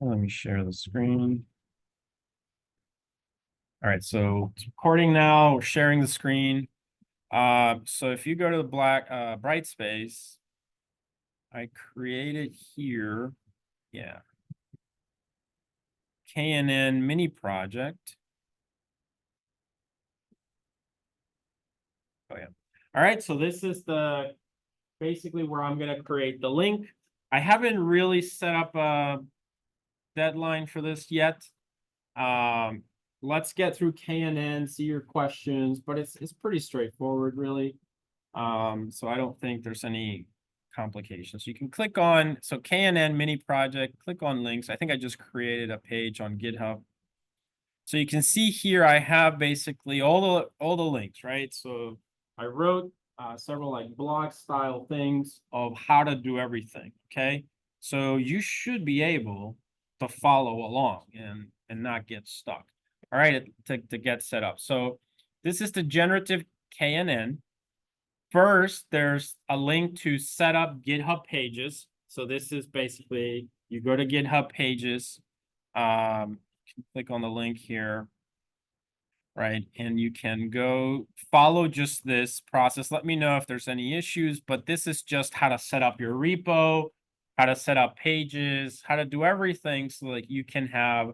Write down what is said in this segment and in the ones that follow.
Let me share the screen. All right, so it's recording now. We're sharing the screen. So if you go to the bright space, I created here, yeah, KNN mini project. Oh yeah. All right, so this is the basically where I'm going to create the link. I haven't really set up a deadline for this yet. Let's get through KNN, see your questions, but it's pretty straightforward, really. So I don't think there's any complications. You can click on, so KNN mini project, click on links. I think I just created a page on GitHub. So you can see here, I have basically all the links, right? So I wrote several like blog style things of how to do everything, okay? So you should be able to follow along and not get stuck. All right, to get set up. So this is the generative KNN. First, there's a link to set up GitHub pages. So this is basically, you go to GitHub pages, click on the link here, right? And you can go follow just this process. Let me know if there's any issues, but this is just how to set up your repo, how to set up pages, how to do everything so that you can have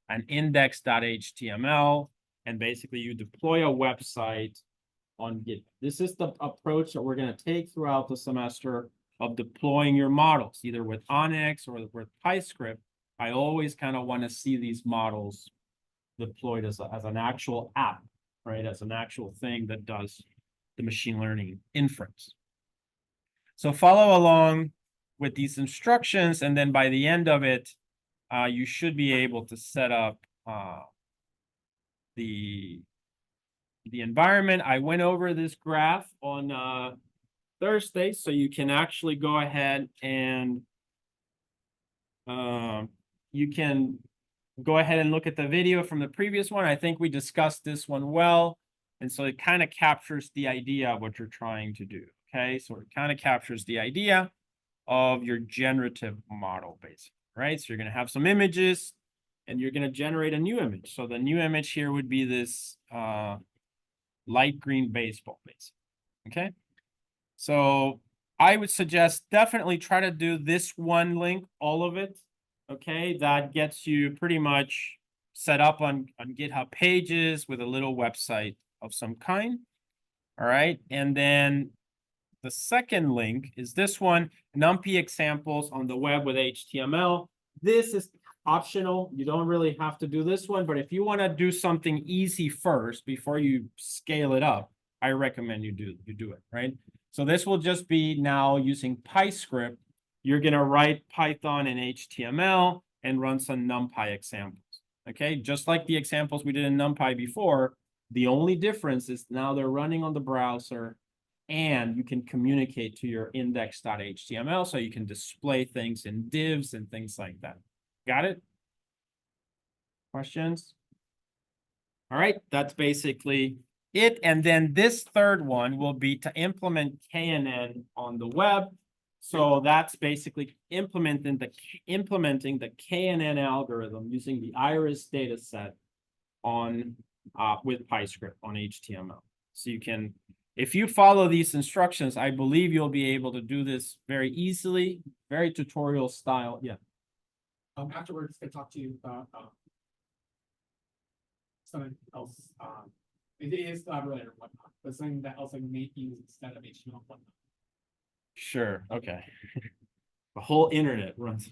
an index.html, and basically you deploy a website on GitHub. This is the approach that we're going to take throughout the semester of deploying your models, either with Onyx or with PyScript. I always kind of want to see these models deployed as an actual app, right? As an actual thing that does the machine learning inference. So follow along with these instructions, and then by the end of it, you should be able to set up the environment. I went over this graph on Thursday, so you can actually go ahead and you can go ahead and look at the video from the previous one. I think we discussed this one well, and so it kind of captures the idea of what you're trying to do, okay? So it kind of captures the idea of your generative model, basically, right? So you're going to have some images, and you're going to generate a new image. So the new image here would be this light green baseball, basically. Okay, so I would suggest definitely try to do this one link, all of it. Okay, that gets you pretty much set up on GitHub pages with a little website of some kind. All right, and then the second link is this one, Numpy examples on the web with HTML. This is optional. You don't really have to do this one, but if you want to do something easy first before you scale it up, I recommend you do it, right? So this will just be now using PyScript. You're going to write Python and HTML and run some NumPy examples, okay? Just like the examples we did in NumPy before, the only difference is now they're running on the browser, and you can communicate to your index.html, so you can display things in divs and things like that. Got it? Questions? All right, that's basically it. And then this third one will be to implement KNN on the web. So that's basically implementing the KNN algorithm using the Iris data set on with PyScript on HTML. So you can, if you follow these instructions, I believe you'll be able to do this very easily, very tutorial style. Yeah. Afterwards, I talked to you about something else. It is related or whatnot, but something that else I may use instead of HTML and whatnot. Sure. Okay. The whole internet runs.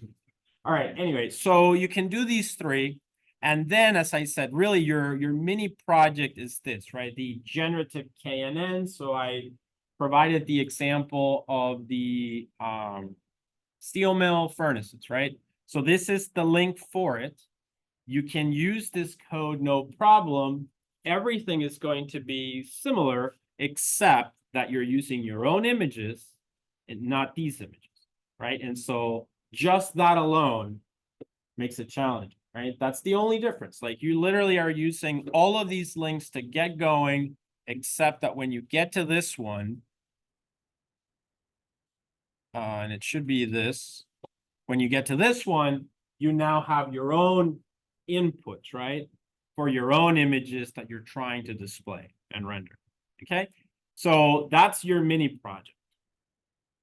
All right. Anyway, so you can do these three. And then, as I said, really your mini project is this, right? The generative KNN. So I provided the example of the steel mill furnaces, right? So this is the link for it. You can use this code, no problem. Everything is going to be similar, except that you're using your own images and not these images, right? And so just that alone makes it challenging, right? That's the only difference. Like, you literally are using all of these links to get going, except that when you get to this one, and it should be this, when you get to this one, you now have your own inputs, right? For your own images that you're trying to display and render. Okay, so that's your mini project.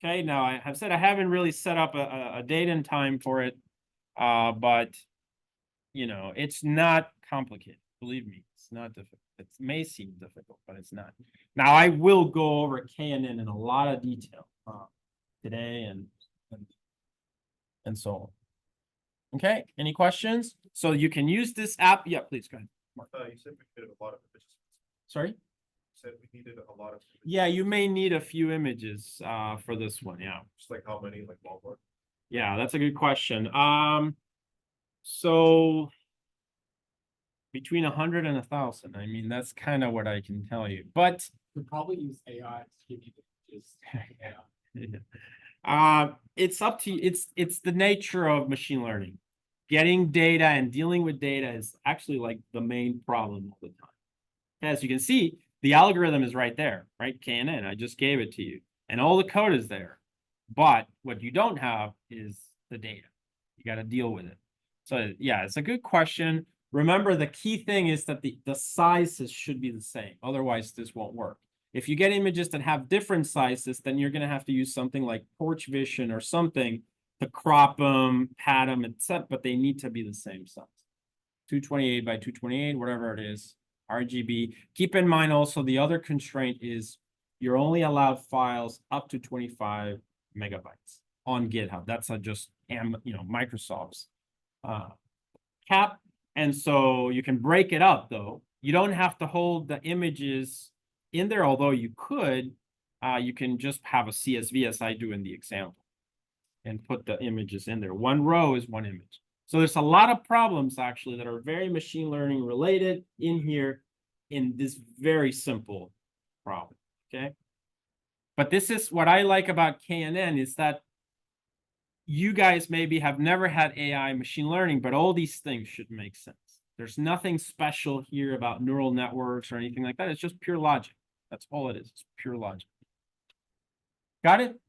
Okay, now I have said I haven't really set up a date and time for it, but you know, it's not complicated. Believe me, it's not difficult. It may seem difficult, but it's not. Now I will go over KNN in a lot of detail today and so on. Okay, any questions? So you can use this app. Yeah, please go ahead. Mark. You said we needed a lot of images. Sorry? You said we needed a lot of images. Yeah, you may need a few images for this one. Yeah. Just like how many, like ballpark? Yeah, that's a good question. So between 100 and 1,000. I mean, that's kind of what I can tell you. But We'd probably use AI to give you just it's up to you. It's the nature of machine learning. Getting data and dealing with data is actually like the main problem all the time. As you can see, the algorithm is right there, right? KNN, I just gave it to you. And all the code is there. But what you don't have is the data. You got to deal with it. So yeah, it's a good question. Remember, the key thing is that the sizes should be the same. Otherwise, this won't work. If you get images that have different sizes, then you're going to have to use something like Porch Vision or something to crop them, pad them, etc. But they need to be the same size. 228 by 228, whatever it is, RGB. Keep in mind also the other constraint is you're only allowed files up to 25 megabytes on GitHub. That's just Microsoft's cap. And so you can break it up though. You don't have to hold the images in there, although you could. You can just have a CSV as I do in the example and put the images in there. One row is one image. So there's a lot of problems actually that are very machine learning related in here in this very simple problem, okay? But this is what I like about KNN is that you guys maybe have never had AI machine learning, but all these things should make sense. There's nothing special here about neural networks or anything like that. It's just pure logic. That's all it is. It's pure logic. Got it?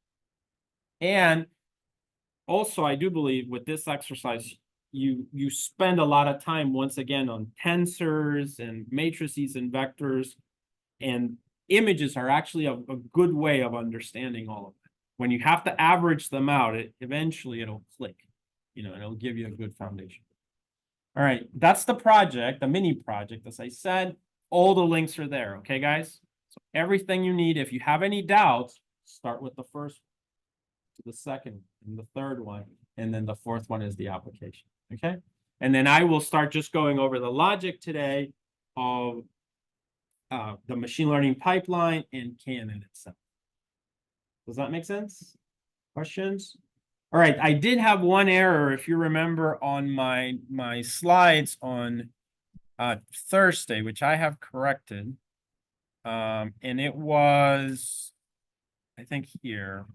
And also, I do believe with this exercise, you spend a lot of time, once again, on tensors and matrices and vectors. And images are actually a good way of understanding all of it. When you have to average them out, eventually it'll click, and it'll give you a good foundation. All right, that's the project, the mini project. As I said, all the links are there. Okay, guys? So everything you need. If you have any doubts, start with the first, the second, and the third one, and then the fourth one is the application. Okay, and then I will start just going over the logic today of the machine learning pipeline and KNN itself. Does that make sense? Questions? All right, I did have one error, if you remember, on my slides on Thursday, which I have corrected. And it was, I think, here.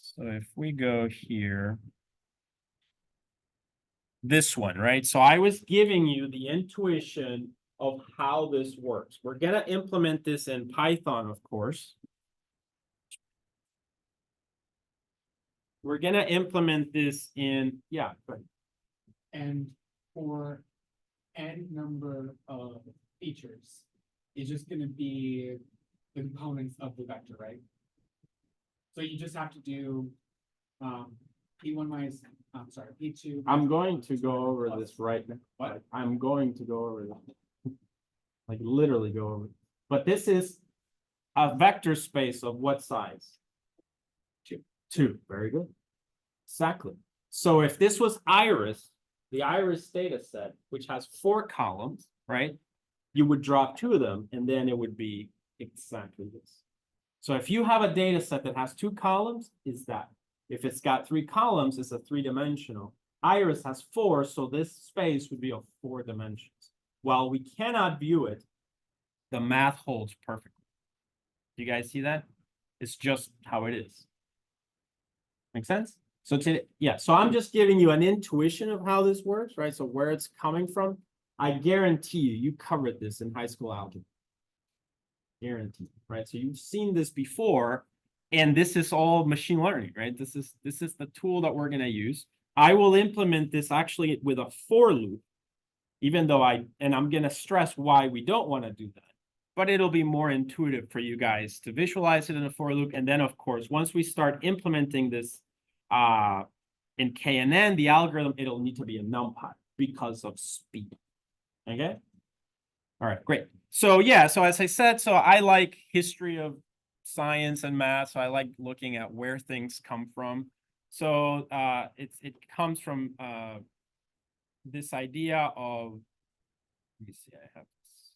So if we go here, this one, right? So I was giving you the intuition of how this works. We're going to implement this in Python, of course. We're going to implement this in, yeah. Go ahead. And for n number of features, it's just going to be the components of the vector, right? So you just have to do P1 minus, I'm sorry, P2. I'm going to go over this right now. What? I'm going to go over that. Like literally go over it. But this is a vector space of what size? 2. Very good. Exactly. So if this was Iris, the Iris data set, which has 4 columns, right? You would drop 2 of them, and then it would be exactly this. So if you have a data set that has 2 columns, is that. If it's got 3 columns, it's a 3-dimensional. Iris has 4, so this space would be of 4 dimensions. While we cannot view it, the math holds perfectly. Do you guys see that? It's just how it is. Make sense? So so I'm just giving you an intuition of how this works, right? So where it's coming from. I guarantee you covered this in high school algebra. Guaranteed, right? So you've seen this before, and this is all machine learning, right? This is the tool that we're going to use. I will implement this actually with a for loop, even though and I'm going to stress why we don't want to do that. But it'll be more intuitive for you guys to visualize it in a for loop. And then, of course, once we start implementing this in KNN, the algorithm, it'll need to be a NumPy because of speed. Okay? All right, great. So yeah, so as I said, so I like history of science and math. So I like looking at where things come from. So it comes from this idea of, let me see, I have this.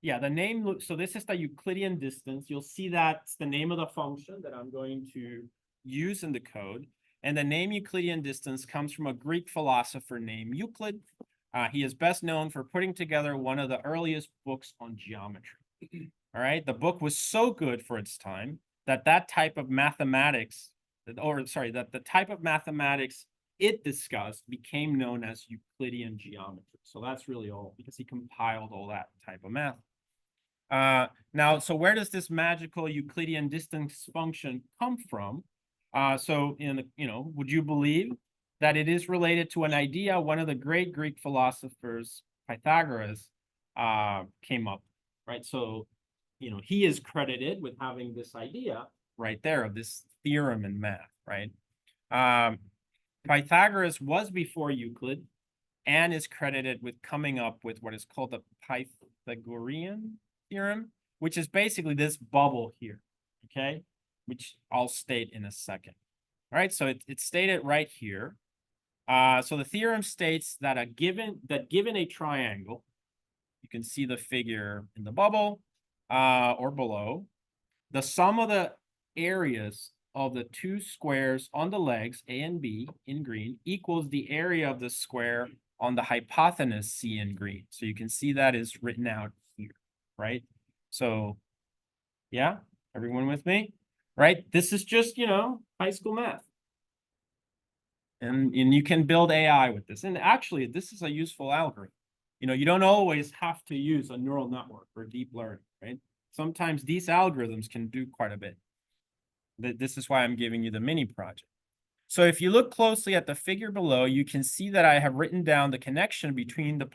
Yeah, the name, so this is the Euclidean distance. You'll see that's the name of the function that I'm going to use in the code. And the name Euclidean distance comes from a Greek philosopher named Euclid. He is best known for putting together one of the earliest books on geometry. All right, the book was so good for its time that the type of mathematics it discussed became known as Euclidean geometry. So that's really all, because he compiled all that type of math. Now, so where does this magical Euclidean distance function come from? Would you believe that it is related to an idea one of the great Greek philosophers, Pythagoras, came up, right? So, he is credited with having this idea right there of this theorem in math, right? Pythagoras was before Euclid and is credited with coming up with what is called the Pythagorean theorem, which is basically this bubble here, okay? Which I'll state in a second. All right, so it's stated right here. So the theorem states that given a triangle, you can see the figure in the bubble or below, the sum of the areas of the two squares on the legs, A and B in green, equals the area of the square on the hypotenuse, C in green. So you can see that is written out here, right? So, yeah, everyone with me? Right? This is just, high school math. And you can build AI with this. And actually, this is a useful algorithm. You don't always have to use a neural network or deep learning, right? Sometimes these algorithms can do quite a bit. This is why I'm giving you the mini project. So if you look closely at the figure below, you can see that I have written down the connection between the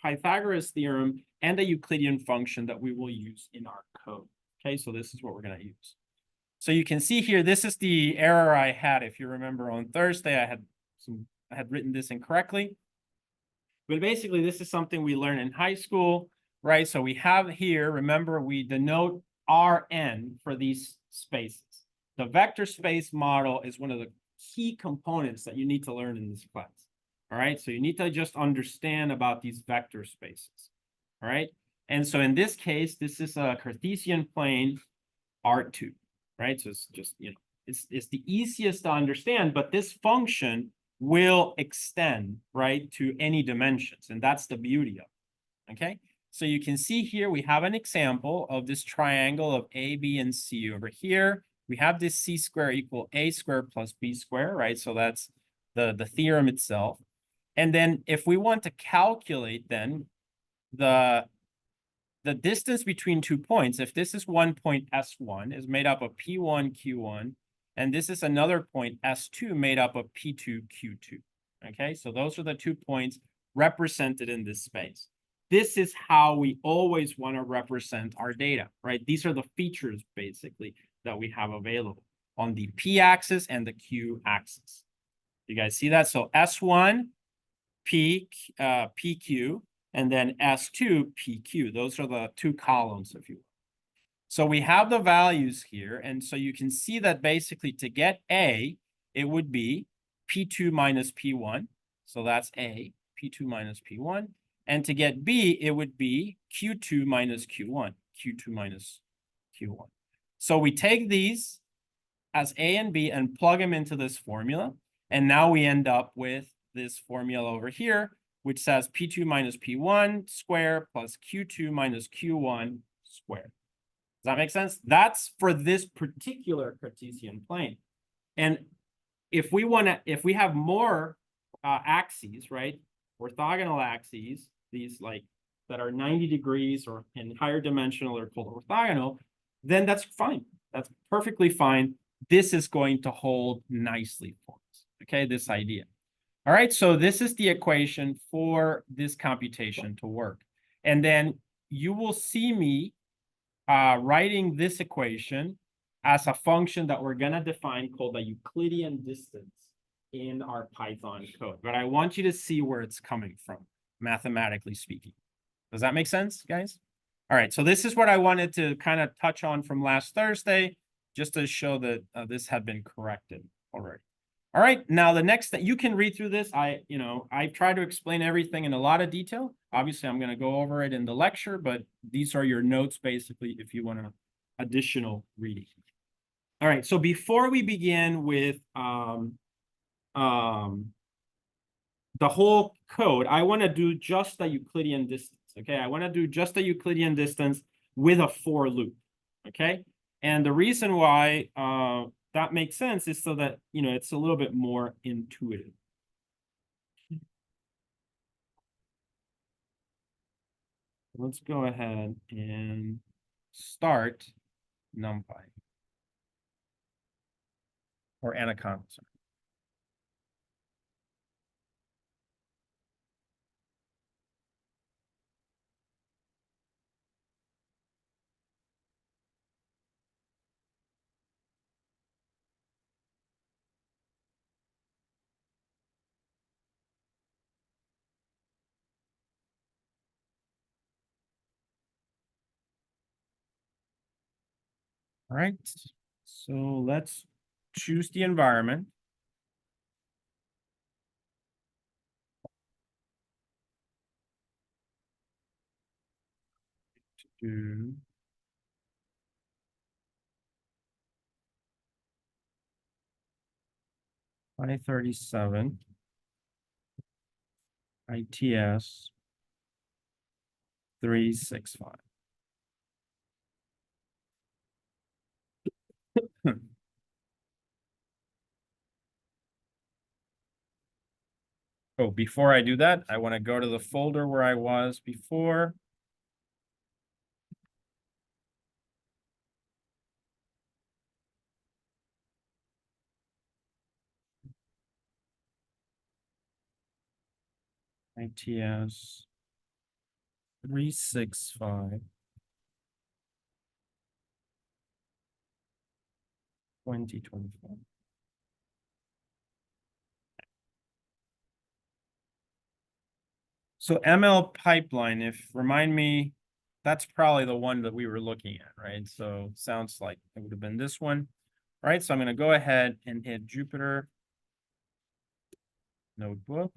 Pythagoras theorem and the Euclidean function that we will use in our code. Okay, so this is what we're going to use. So you can see here, this is the error I had. If you remember on Thursday, I had written this incorrectly. But basically, this is something we learned in high school, right? So we have here, remember, we denote Rn for these spaces. The vector space model is one of the key components that you need to learn in this class. All right, so you need to just understand about these vector spaces. All right, and so in this case, this is a Cartesian plane R2. Right, so it's just, it's the easiest to understand, but this function will extend, right, to any dimensions, and that's the beauty of it, okay? So you can see here, we have an example of this triangle of A, B, and C over here. We have this C square equal A square plus B square, right? So that's the theorem itself. And then if we want to calculate then the distance between 2 points, if this is one point S1, is made up of P1, Q1, and this is another point S2 made up of P2, Q2. Okay, so those are the 2 points represented in this space. This is how we always want to represent our data, right? These are the features, basically, that we have available on the P-axis and the Q-axis. You guys see that? So S1, PQ, and then S2, PQ. Those are the 2 columns, if you will. So we have the values here, and so you can see that basically to get A, it would be P2 minus P1. So that's A, P2 minus P1. And to get B, it would be Q2 minus Q1, Q2 minus Q1. So we take these as A and B and plug them into this formula. And now we end up with this formula over here, which says P2 minus P1 square plus Q2 minus Q1 square. Does that make sense? That's for this particular Cartesian plane. And if we have more axes, right? Orthogonal axes, these like that are 90 degrees or in higher dimensional are called orthogonal, then that's fine. That's perfectly fine. this is going to hold nicely for us, okay, this idea. All right, so this is the equation for this computation to work. And then you will see me writing this equation as a function that we're going to define called the Euclidean distance in our Python code. But I want you to see where it's coming from, mathematically speaking. Does that make sense, guys? All right, so this is what I wanted to kind of touch on from last Thursday, just to show that this had been corrected already. All right, now the next that you can read through this, I tried to explain everything in a lot of detail. Obviously, I'm going to go over it in the lecture, but these are your notes basically if you want additional reading. All right, so before we begin with the whole code, I want to do just the Euclidean distance. Okay, I want to do just the Euclidean distance with a for loop. Okay, and the reason why that makes sense is so that it's a little bit more intuitive. Let's go ahead and start Numpy or Anaconda. Sorry. All right, so let's choose the environment. Do 537 ITS 365. Oh, before I do that, I want to go to the folder where I was before. ITS 365 2024. So ML pipeline, remind me, that's probably the one that we were looking at, right? So sounds like it would have been this one. All right, so I'm going to go ahead and hit Jupyter Notebook.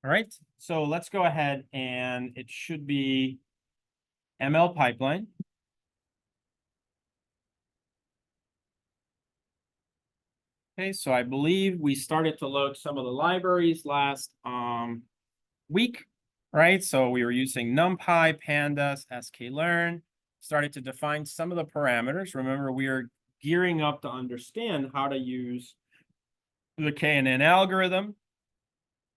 All right, so let's go ahead and it should be ML pipeline. Okay, so I believe we started to load some of the libraries last week, right? So we were using NumPy, Pandas, sklearn, started to define some of the parameters. Remember, we are gearing up to understand how to use the KNN algorithm.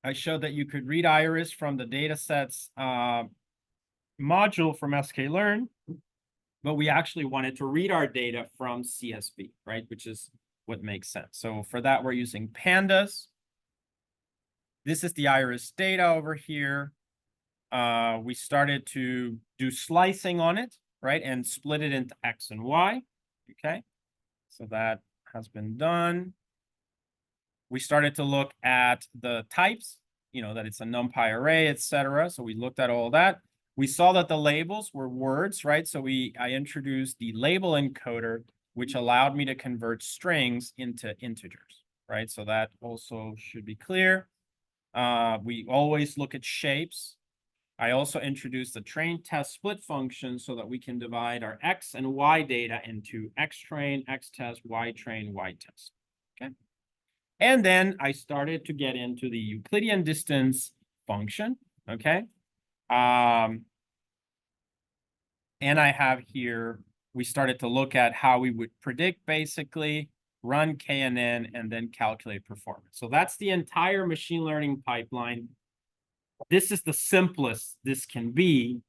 I showed that you could read iris from the datasets module from sklearn, but we actually wanted to read our data from CSV, right? Which is what makes sense. So for that, we're using Pandas. This is the iris data over here. We started to do slicing on it, right? And split it into X and Y, okay? So that has been done. We started to look at the types, that it's a NumPy array, etc. So we looked at all that. We saw that the labels were words, right? So I introduced the label encoder, which allowed me to convert strings into integers, right? So that also should be clear. We always look at shapes. I also introduced the train test split function so that we can divide our X and Y data into X train, X test, Y train, Y test. Okay. And then I started to get into the Euclidean distance function. Okay. And I have here we started to look at how we would predict basically, run KNN, and then calculate performance. So that's the entire machine learning pipeline. This is the simplest this can be.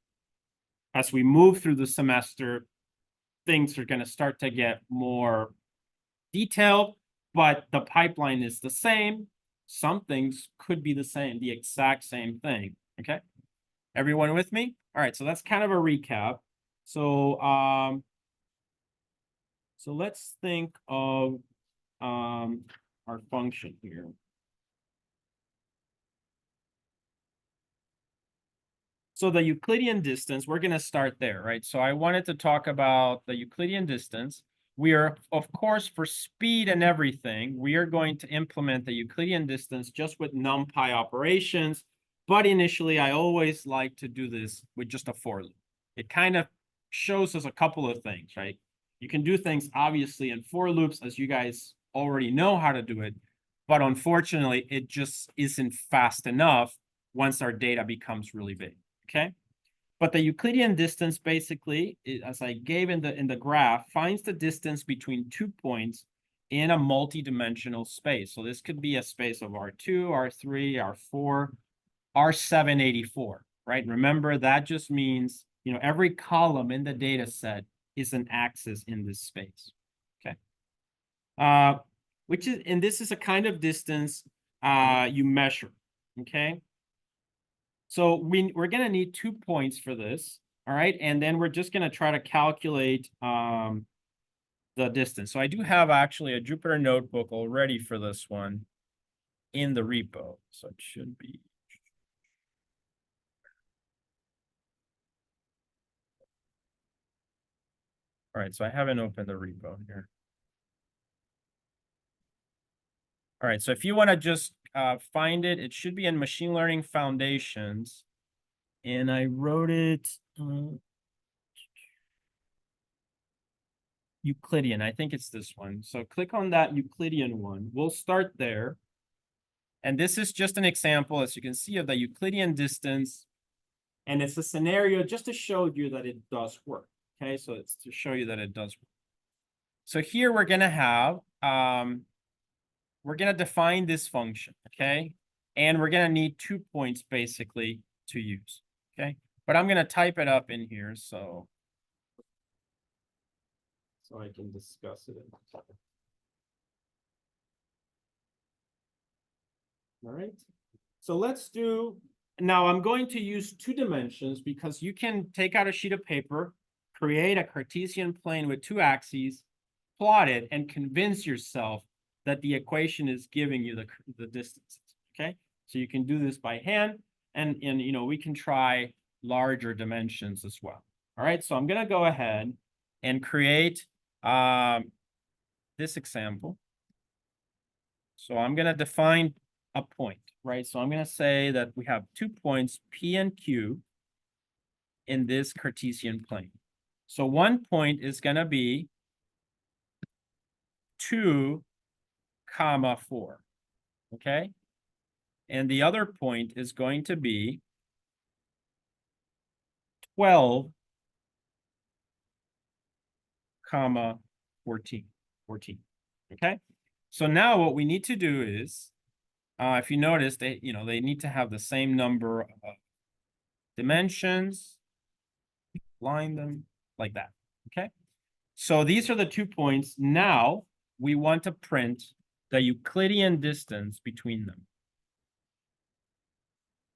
As we move through the semester, things are going to start to get more detailed, but the pipeline is the same. Some things could be the same, the exact same thing. Okay, everyone with me? All right, so that's kind of a recap. So so let's think of our function here. So the Euclidean distance, we're going to start there, right? So I wanted to talk about the Euclidean distance. We are, of course, for speed and everything, we are going to implement the Euclidean distance just with NumPy operations. But initially, I always like to do this with just a for loop. It kind of shows us a couple of things, right? You can do things, obviously, in for loops, as you guys already know how to do it. But unfortunately, it just isn't fast enough once our data becomes really big. Okay, but the Euclidean distance basically, as I gave in the graph, finds the distance between 2 points in a multi-dimensional space. So this could be a space of R2, R3, R4, R784, right? Remember, that just means, you know, every column in the data set is an axis in this space. Okay, which is, and this is a kind of distance you measure. Okay. So we're going to need 2 points for this, all right? And then we're just going to try to calculate the distance. So I do have actually a Jupyter notebook already for this one in the repo. So it should be. All right, so I haven't opened the repo here. All right, so if you want to just find it, it should be in Machine Learning Foundations. And I wrote it Euclidean. I think it's this one. So click on that Euclidean one. We'll start there. And this is just an example, as you can see, of the Euclidean distance. And it's a scenario just to show you that it does work. Okay, so it's to show you that it does work. So here we're going to have, we're going to define this function. Okay, and we're going to need 2 points basically to use. Okay, but I'm going to type it up in here so I can discuss it. All right, so let's do, now I'm going to use 2 dimensions because you can take out a sheet of paper, create a Cartesian plane with 2 axes, plot it, and convince yourself that the equation is giving you the distances. Okay, so you can do this by hand, and you know, we can try larger dimensions as well. All right, so I'm going to go ahead and create this example. So I'm going to define a point, right? So I'm going to say that we have 2 points, P and Q, in this Cartesian plane. So one point is going to be 2, 4, okay? And the other point is going to be 12, 14, okay? So now what we need to do is, if you notice, they need to have the same number of dimensions, line them like that, okay? So these are the 2 points. Now we want to print the Euclidean distance between them.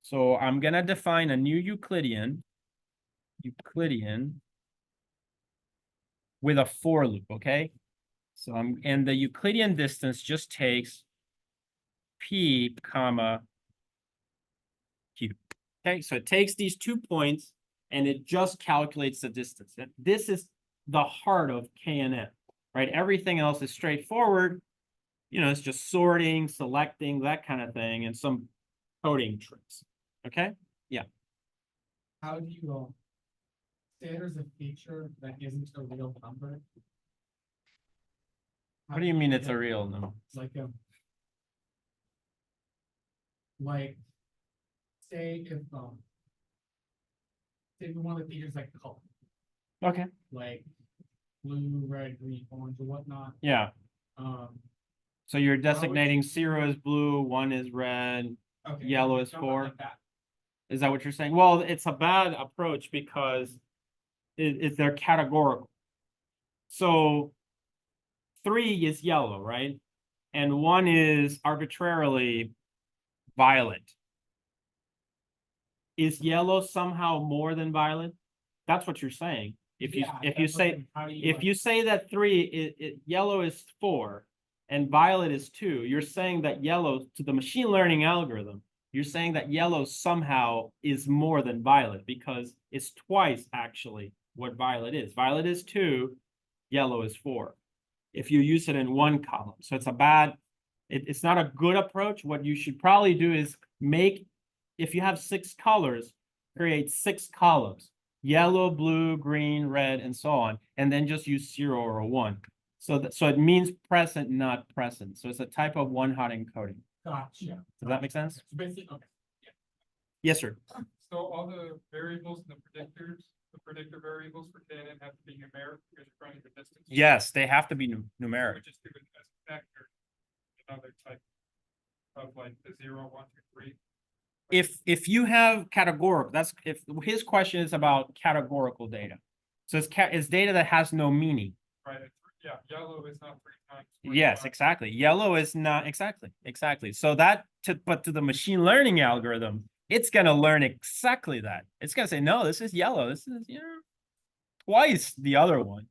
So I'm going to define a new Euclidean with a for loop, okay? So and the Euclidean distance just takes P, Q. Okay, so it takes these 2 points and it just calculates the distance. And this is the heart of KNN, right? Everything else is straightforward. You know, it's just sorting, selecting, that kind of thing, and some coding tricks. Okay? Yeah. How do you say there's a feature that isn't a real number? What do you mean it's a real number? Like say if say one of the features like color, Okay. like blue, red, green, orange, or whatnot. Yeah, Um, so you're designating 0 is blue, 1 is red, okay. Yellow is something 4. like that. Is that what you're saying? Well, it's a bad approach because they're categorical. So 3 is yellow, right? And 1 is arbitrarily violet. Is yellow somehow more than violet? That's what you're saying. If you Yeah, if you that's what I'm say saying. How do you, if like- you say that 3 yellow is 4 and violet is 2, you're saying that yellow, to the machine learning algorithm, you're saying that yellow somehow is more than violet because it's twice actually what violet is. Violet is 2, yellow is 4. If you use it in one column. So it's a bad, it's not a good approach. What you should probably do is make, if you have 6 colors, create 6 columns, yellow, blue, green, red, and so on, and then just use 0 or a 1. So it means present, not present. So it's a type of one-hot encoding. Gotcha. Does that make sense? So basically, okay. Yes, sir. So all the variables and the predictors, the predictor variables for KNN have to be numeric because you're trying to distance. Yes, they have to be So numeric. we just do it as a vector, another type of like the 0, 1, 2, 3. If you have categorical, that's if his question is about categorical data. So it's data that has no meaning. Right, yeah, yellow is not 3 times. Yes, 45. exactly. Yellow is not exactly. So but to the machine learning algorithm, it's gonna learn exactly that. It's gonna say, no, this is yellow. This is, twice the other one.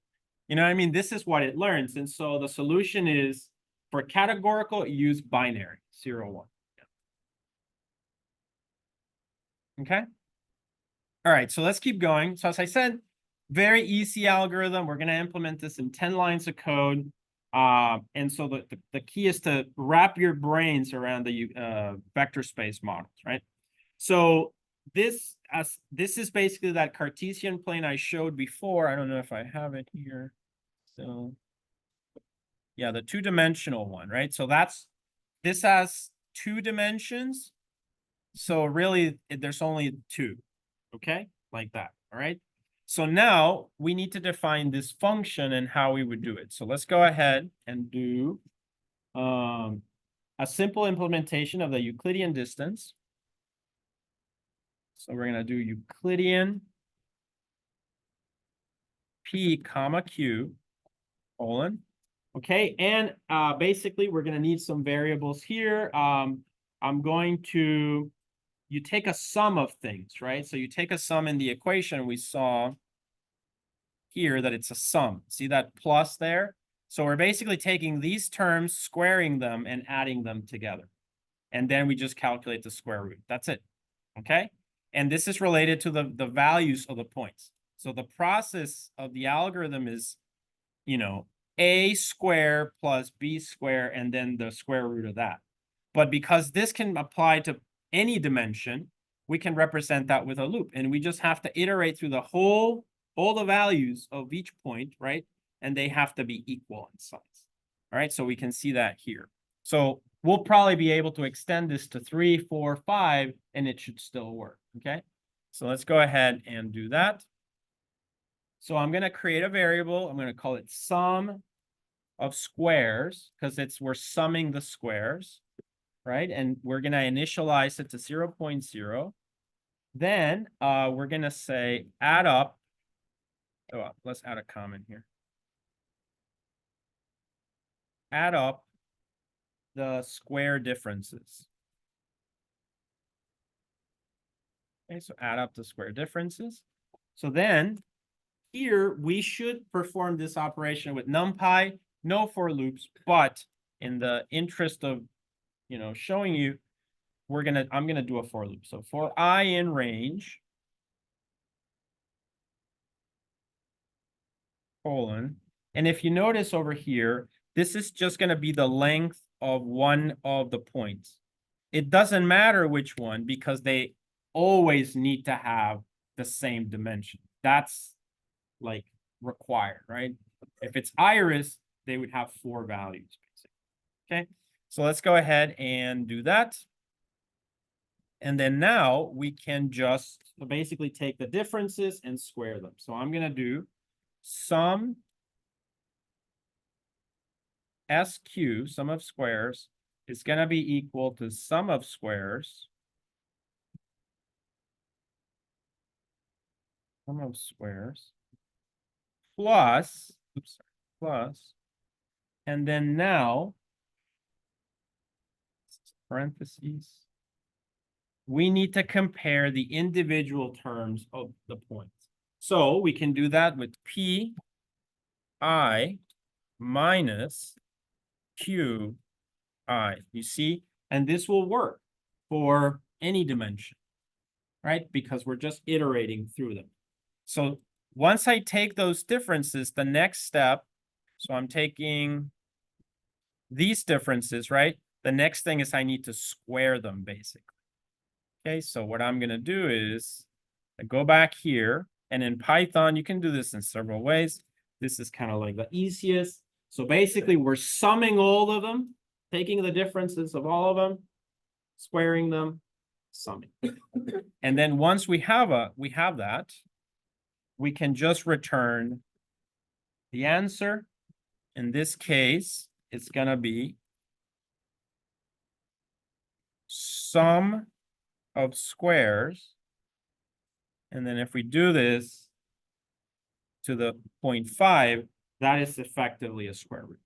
You know what I mean? This is what it learns. And so the solution is for categorical, use binary 0, 1. Okay. All right, so let's keep going. So as I said, very easy algorithm. We're going to implement this in 10 lines of code. And so the key is to wrap your brains around the vector space models, right? So this is basically that Cartesian plane I showed before. I don't know if I have it here. So yeah, the 2-dimensional one, right? So this has 2 dimensions. So really, there's only 2. Okay, like that. All right. So now we need to define this function and how we would do it. So let's go ahead and do a simple implementation of the Euclidean distance. So we're going to do Euclidean P comma Q colon. Okay, and basically we're going to need some variables here. I'm going to, you take a sum of things, right? So you take a sum in the equation we saw here that it's a sum. See that plus there? So we're basically taking these terms, squaring them, and adding them together. And then we just calculate the square root. That's it. Okay? And this is related to the values of the points. So the process of the algorithm is, a square plus b square, and then the square root of that. But because this can apply to any dimension, we can represent that with a loop. And we just have to iterate through all the values of each point, right? And they have to be equal in size. All right, so we can see that here. So we'll probably be able to extend this to 3, 4, 5, and it should still work, okay? So let's go ahead and do that. So I'm going to create a variable. I'm going to call it sum of squares because we're summing the squares, right? And we're going to initialize it to 0.0. Then we're going to say add up. Oh, let's add a comment here. Add up the square differences. Okay, so add up the square differences. So then here we should perform this operation with NumPy, no for loops, but in the interest of showing you, I'm gonna do a for loop. So for I in range, colon, and if you notice over here, this is just gonna be the length of one of the points. It doesn't matter which one because they always need to have the same dimension. That's like required, right? If it's iris, they would have 4 values, basically. Okay, so let's go ahead and do that. And then now we can just basically take the differences and square them. So I'm going to do sum SQ, sum of squares, is gonna be equal to sum of squares. Sum of squares. Plus, oops, plus, and then now, parentheses, we need to compare the individual terms of the points. So we can do that with P I minus Q I, you see? And this will work for any dimension, right? Because we're just iterating through them. So once I take those differences, the next step, so I'm taking these differences, right? The next thing is I need to square them basically. Okay, so what I'm gonna do is I go back here, and in Python, you can do this in several ways. This is kind of like the easiest. So basically we're summing all of them, taking the differences of all of them, squaring them, summing. And then once we have that, we can just return the answer. In this case, it's gonna be sum of squares. And then if we do this to the 0.5, that is effectively a square root.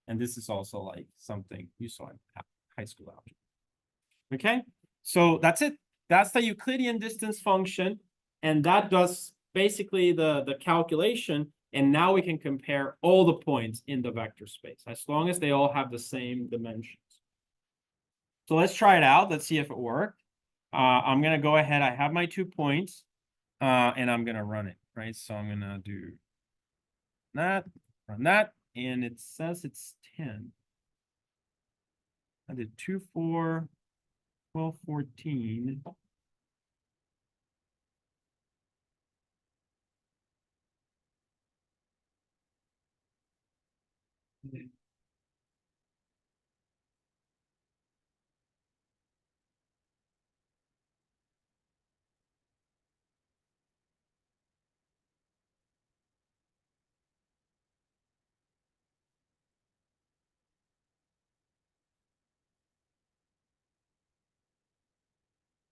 And this is also like something you saw in high school algebra. Okay, so that's it. That's the Euclidean distance function. And that does basically the calculation. And now we can compare all the points in the vector space, as long as they all have the same dimensions. So let's try it out. Let's see if it worked. I'm going to go ahead. I have my 2 points, and I'm going to run it, right? So I'm going to do that, run that, and it says it's 10. I did 2, 4, 12, 14.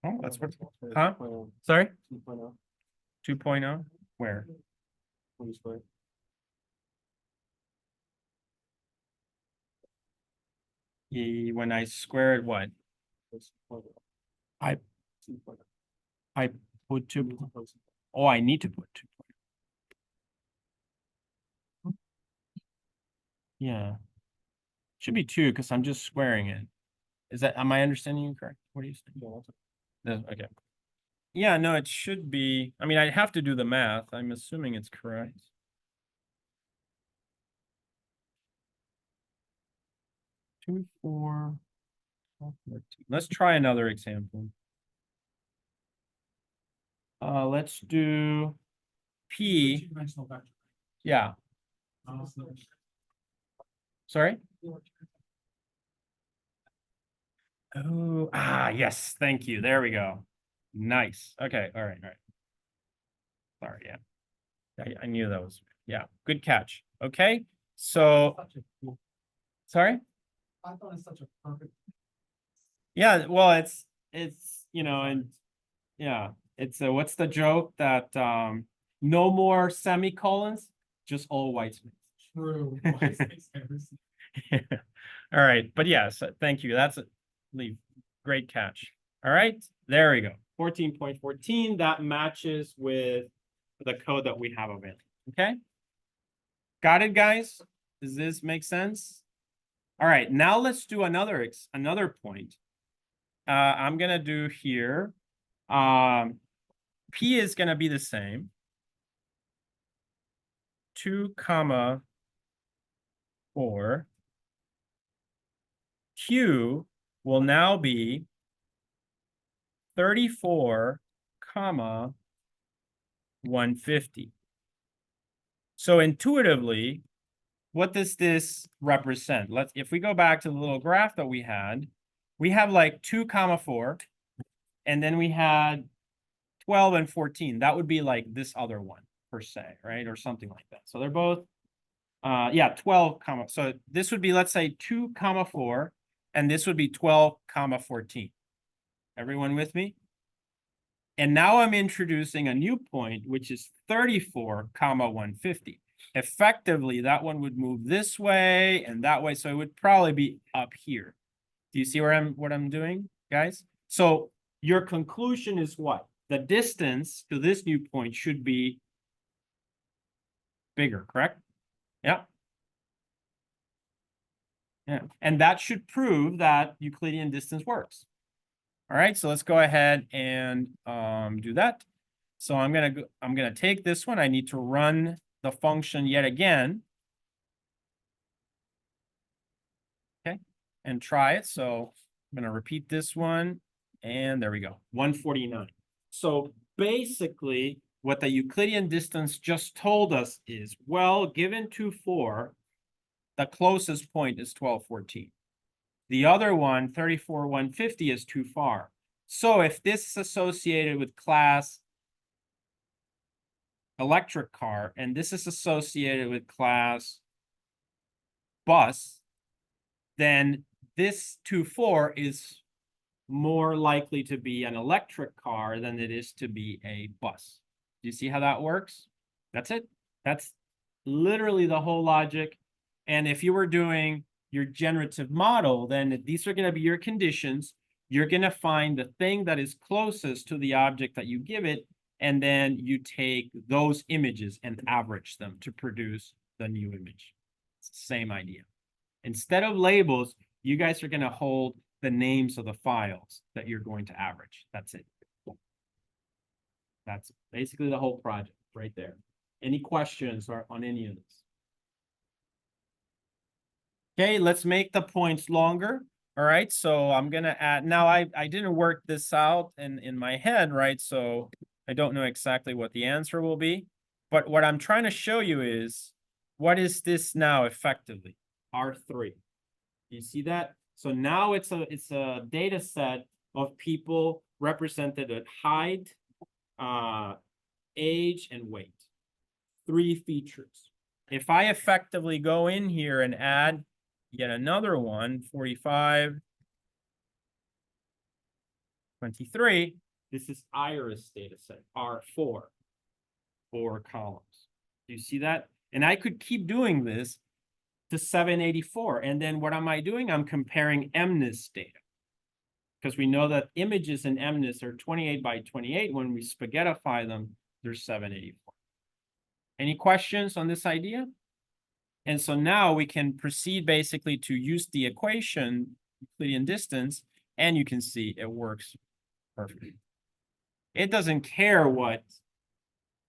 Oh, that's what, huh? Sorry? 2.0? Where? When I squared what? I put 2. Oh, I need to put 2. Yeah. Should be 2 because I'm just squaring it. Is that, am I understanding you correct? What are you saying? Okay. Yeah, no, it should be. I mean, I have to do the math. I'm assuming it's correct. Two, 4, 12, 13. Let's try another example. Let's do P. Two-dimensional vector. Yeah. Sorry? Oh, yes. Thank you. There we go. Nice. Okay. All right. Sorry. Yeah. I knew that was, yeah. Good catch. Okay. So, sorry? Python is such a perfect. Yeah. Well, it's, and yeah, it's what's the joke that, no more semicolons, just all white space. True. All right, but yes, thank you. That's a great catch. All right, there we go. 14.14, that matches with the code that we have available. Okay. Got it, guys? Does this make sense? All right, now let's do another point. I'm gonna do here. P is gonna be the same. 2, 4. Q will now be 34, 150. So intuitively, what does this represent? If we go back to the little graph that we have like 2, 4, and then we had 12 and 14. That would be like this other one per se, right? Or something like that. So they're both Yeah, 12 comma, so this would be, let's say 2 comma 4, and this would be 12 comma 14. Everyone with me? And now I'm introducing a new point, which is 34 comma 150. Effectively, that one would move this way and that way, so it would probably be up here. Do you see what I'm doing, guys? So your conclusion is what? The distance to this new point should be bigger, correct? Yeah. Yeah, and that should prove that Euclidean distance works. All right, so let's go ahead and do that. So I'm gonna take this one. I need to run the function yet again. Okay, and try it. So I'm gonna repeat this one, and there we go, 149. So basically, what the Euclidean distance just told us is, well, given 2, 4, the closest point is 1214. The other one, 34, 150, is too far. So if this is associated with class electric car, and this is associated with class bus, then this 2, 4 is more likely to be an electric car than it is to be a bus. Do you see how that works? That's it. That's literally the whole logic. And if you were doing your generative model, then these are going to be your conditions. You're going to find the thing that is closest to the object that you give it, and then you take those images and average them to produce the new image. It's the same idea. Instead of labels, you guys are going to hold the names of the files that you're going to average. That's it. That's basically the whole project right there. Any questions on any of this? Okay, let's make the points longer. All right, so I'm gonna add, now I didn't work this out in my head, right? So I don't know exactly what the answer will be. But what I'm trying to show you is, what is this now effectively? R3. You see that? So now it's a data set of people represented at height, age, and weight. 3 features. If I effectively go in here and add yet another one, 45, 23, this is iris data set, R4, 4 columns. Do you see that? And I could keep doing this to 784. And then what am I doing? I'm comparing MNIST data. Because we know that images in MNIST are 28 by 28. When we spaghettify them, they're 784. Any questions on this idea? And so now we can proceed basically to use the equation, Euclidean distance, and you can see it works perfectly. It doesn't care what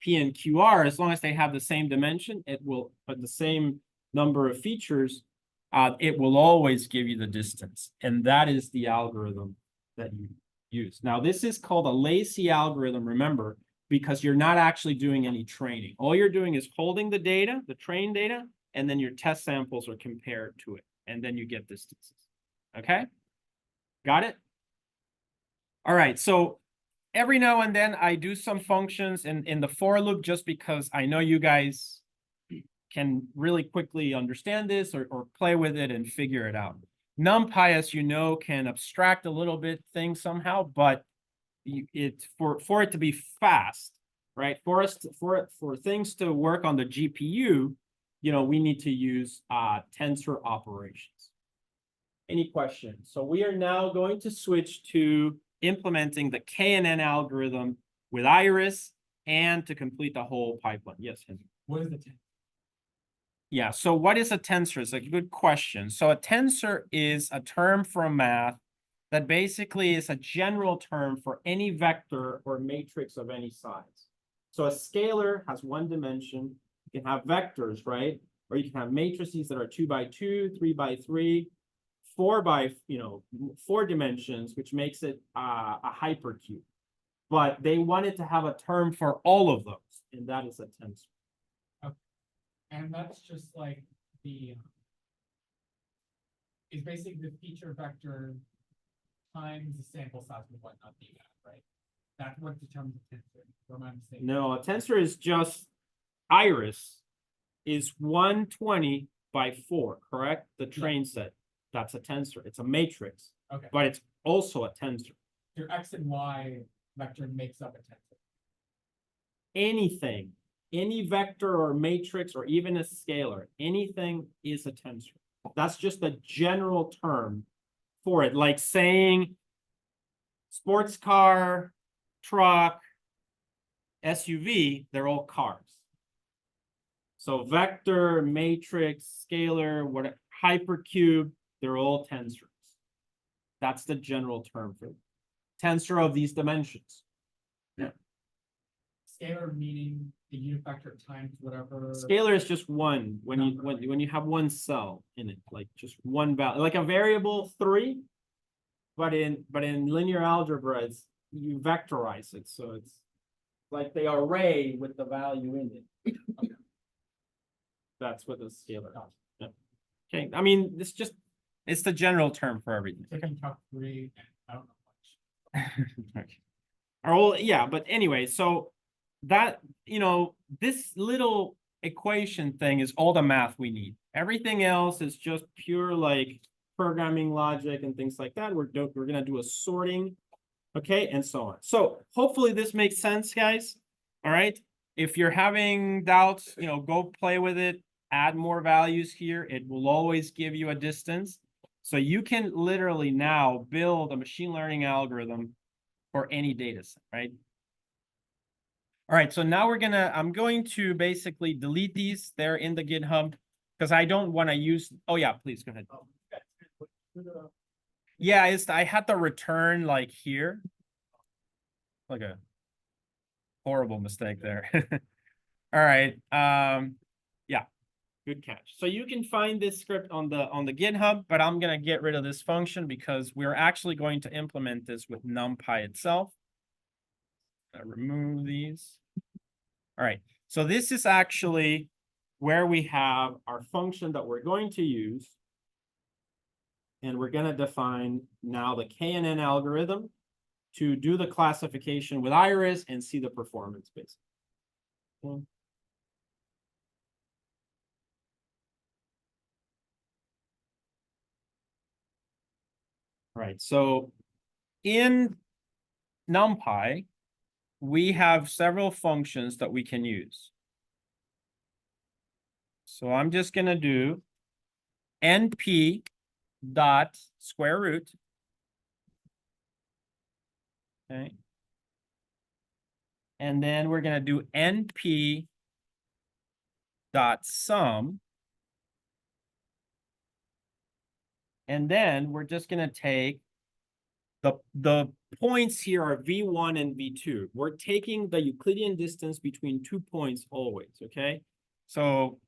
P and Q are, as long as they have the same dimension, it will, but the same number of features, it will always give you the distance. And that is the algorithm that you use. Now, this is called a lazy algorithm, remember, because you're not actually doing any training. All you're doing is holding the data, the trained data, and then your test samples are compared to it. And then you get distances. Okay? Got it? All right, so every now and then I do some functions in the for loop just because I know you guys can really quickly understand this or play with it and figure it out. Numpy, as you know, can abstract a little bit things somehow, but for it to be fast, right? For things to work on the GPU, we need to use tensor operations. Any questions? So we are now going to switch to implementing the KNN algorithm with Iris and to complete the whole pipeline. Yes, Henry. What is the tensor? Yeah, so what is a tensor? It's a good question. So a tensor is a term from math that basically is a general term for any vector or matrix of any size. So a scalar has one dimension. You can have vectors, right? Or you can have matrices that are 2 by 2, 3 by 3, 4 by 4 dimensions, which makes it a hypercube. But they wanted to have a term for all of those, and that is a tensor. Okay. And that's just like the is basically the feature vector times the sample size and whatnot that you have, right? That's what determines a tensor. Or am I mistaken? No, a tensor is just iris is 120 by 4, correct? The train set, that's a tensor. It's a matrix, Okay, but it's also a tensor. your X and Y vector makes up a tensor. Anything, any vector or matrix or even a scalar, anything is a tensor. That's just a general term for it, like saying sports car, truck, SUV, they're all cars. So vector, matrix, scalar, what hypercube, they're all tensors. That's the general term for it. Tensor of these dimensions. Scalar meaning the unit vector times whatever. Scalar is just one when you have one cell in it, like just one value, like a variable 3. But in linear algebra, it's you vectorize it, so it's like the array with the value in it. That's what the scalar is. Yeah. Okay, I mean, it's the general term for everything. Taking calc 3, and I don't know much. Okay. Oh, yeah, but anyway, so that, this little equation thing is all the math we need. Everything else is just pure like programming logic and things like that. We're gonna do a sorting, okay, and so on. So hopefully this makes sense, guys. All right. If you're having doubts, go play with it, add more values here. It will always give you a distance. So you can literally now build a machine learning algorithm for any data set, right? All right, so now I'm going to basically delete these. They're in the GitHub because I don't want to use, oh yeah, please go ahead. Yeah, I had to return like here. Like a horrible mistake there. All right, yeah, good catch. So you can find this script on the GitHub, but I'm gonna get rid of this function because we're actually going to implement this with Numpy itself. Remove these. All right, so this is actually where we have our function that we're going to use. And we're going to define now the KNN algorithm to do the classification with iris and see the performance basically. Okay. All right, so in Numpy, we have several functions that we can use. So I'm just going to do np dot square root. Okay. And then we're going to do np dot sum. And then we're just going to take the points here are v1 and v2. We're taking the Euclidean distance between 2 points always, okay? So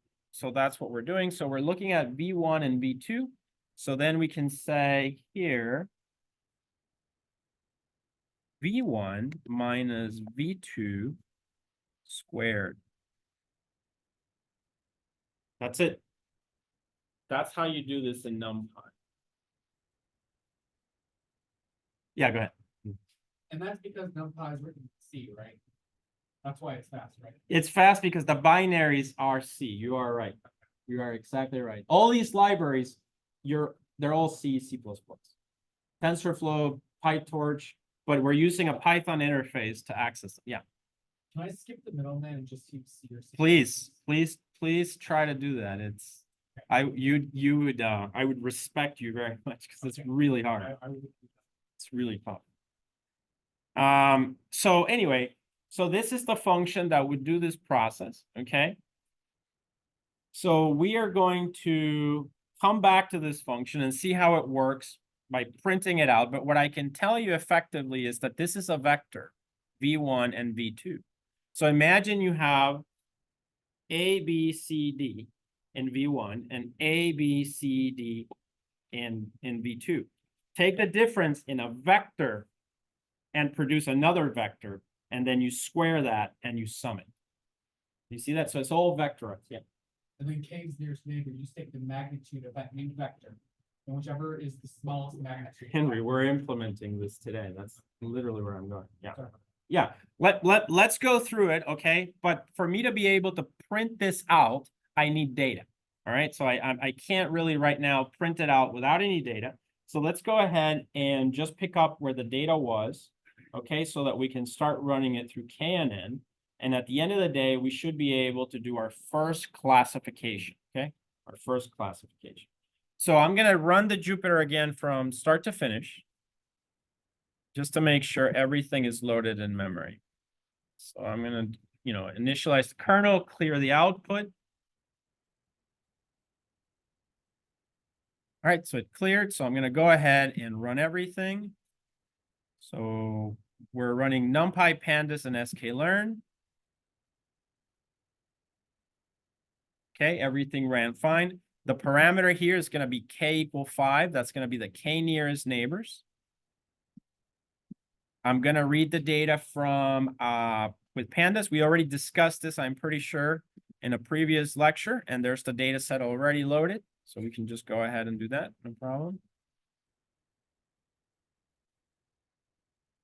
that's what we're doing. So we're looking at v1 and v2. So then we can say here, v1 minus v2 squared. That's it. That's how you do this in NumPy. Yeah, go ahead. And that's because NumPy is written in C, right? That's why it's fast, right? It's fast because the binaries are C. You are right. You are exactly right. All these libraries, they're all C, C++. TensorFlow, PyTorch, but we're using a Python interface to access them. Yeah. Can I skip the middleman and just use C or C? Please try to do that. I would respect you very much because it's really hard. It's really tough. So anyway, so this is the function that would do this process, okay? So we are going to come back to this function and see how it works by printing it out. But what I can tell you effectively is that this is a vector, v1 and v2. So imagine you have A, B, C, D in v1 and A, B, C, D in v2. Take the difference in a vector and produce another vector, and then you square that and you sum it. You see that? So it's all vectorized. Yeah. And then K is nearest neighbor, you just take the magnitude of that main vector, and whichever is the smallest magnitude. Henry, we're implementing this today. That's literally where I'm going. Yeah. Yeah. Let's go through it, okay? But for me to be able to print this out, I need data. All right, so I can't really right now print it out without any data. So let's go ahead and just pick up where the data was, okay, so that we can start running it through KNN. And at the end of the day, we should be able to do our first classification, okay? Our first classification. So I'm going to run the Jupyter again from start to finish, just to make sure everything is loaded in memory. So I'm going to, initialize the kernel, clear the output. All right, so it cleared. So I'm going to go ahead and run everything. So we're running NumPy, Pandas, and sklearn. Okay, everything ran fine. The parameter here is going to be k equal 5. That's going to be the k nearest neighbors. I'm going to read the data from with Pandas. We already discussed this, I'm pretty sure, in a previous lecture, and there's the data set already loaded. So we can just go ahead and do that, no problem.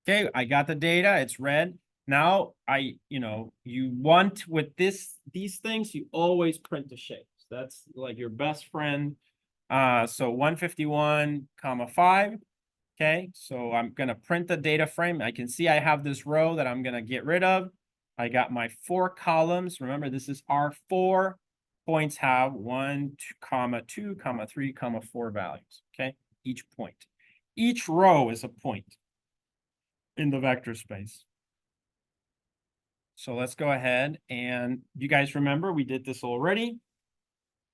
Okay, I got the data, it's read. Now you want with these things, you always print the shapes. That's like your best friend. So 151, 5. Okay, so I'm gonna print the data frame. I can see I have this row that I'm gonna get rid of. I got my 4 columns. Remember, this is R4. Points have 1, 2, 3, 4 values. Okay, each point. Each row is a point in the vector space. So let's go ahead, and you guys remember we did this already.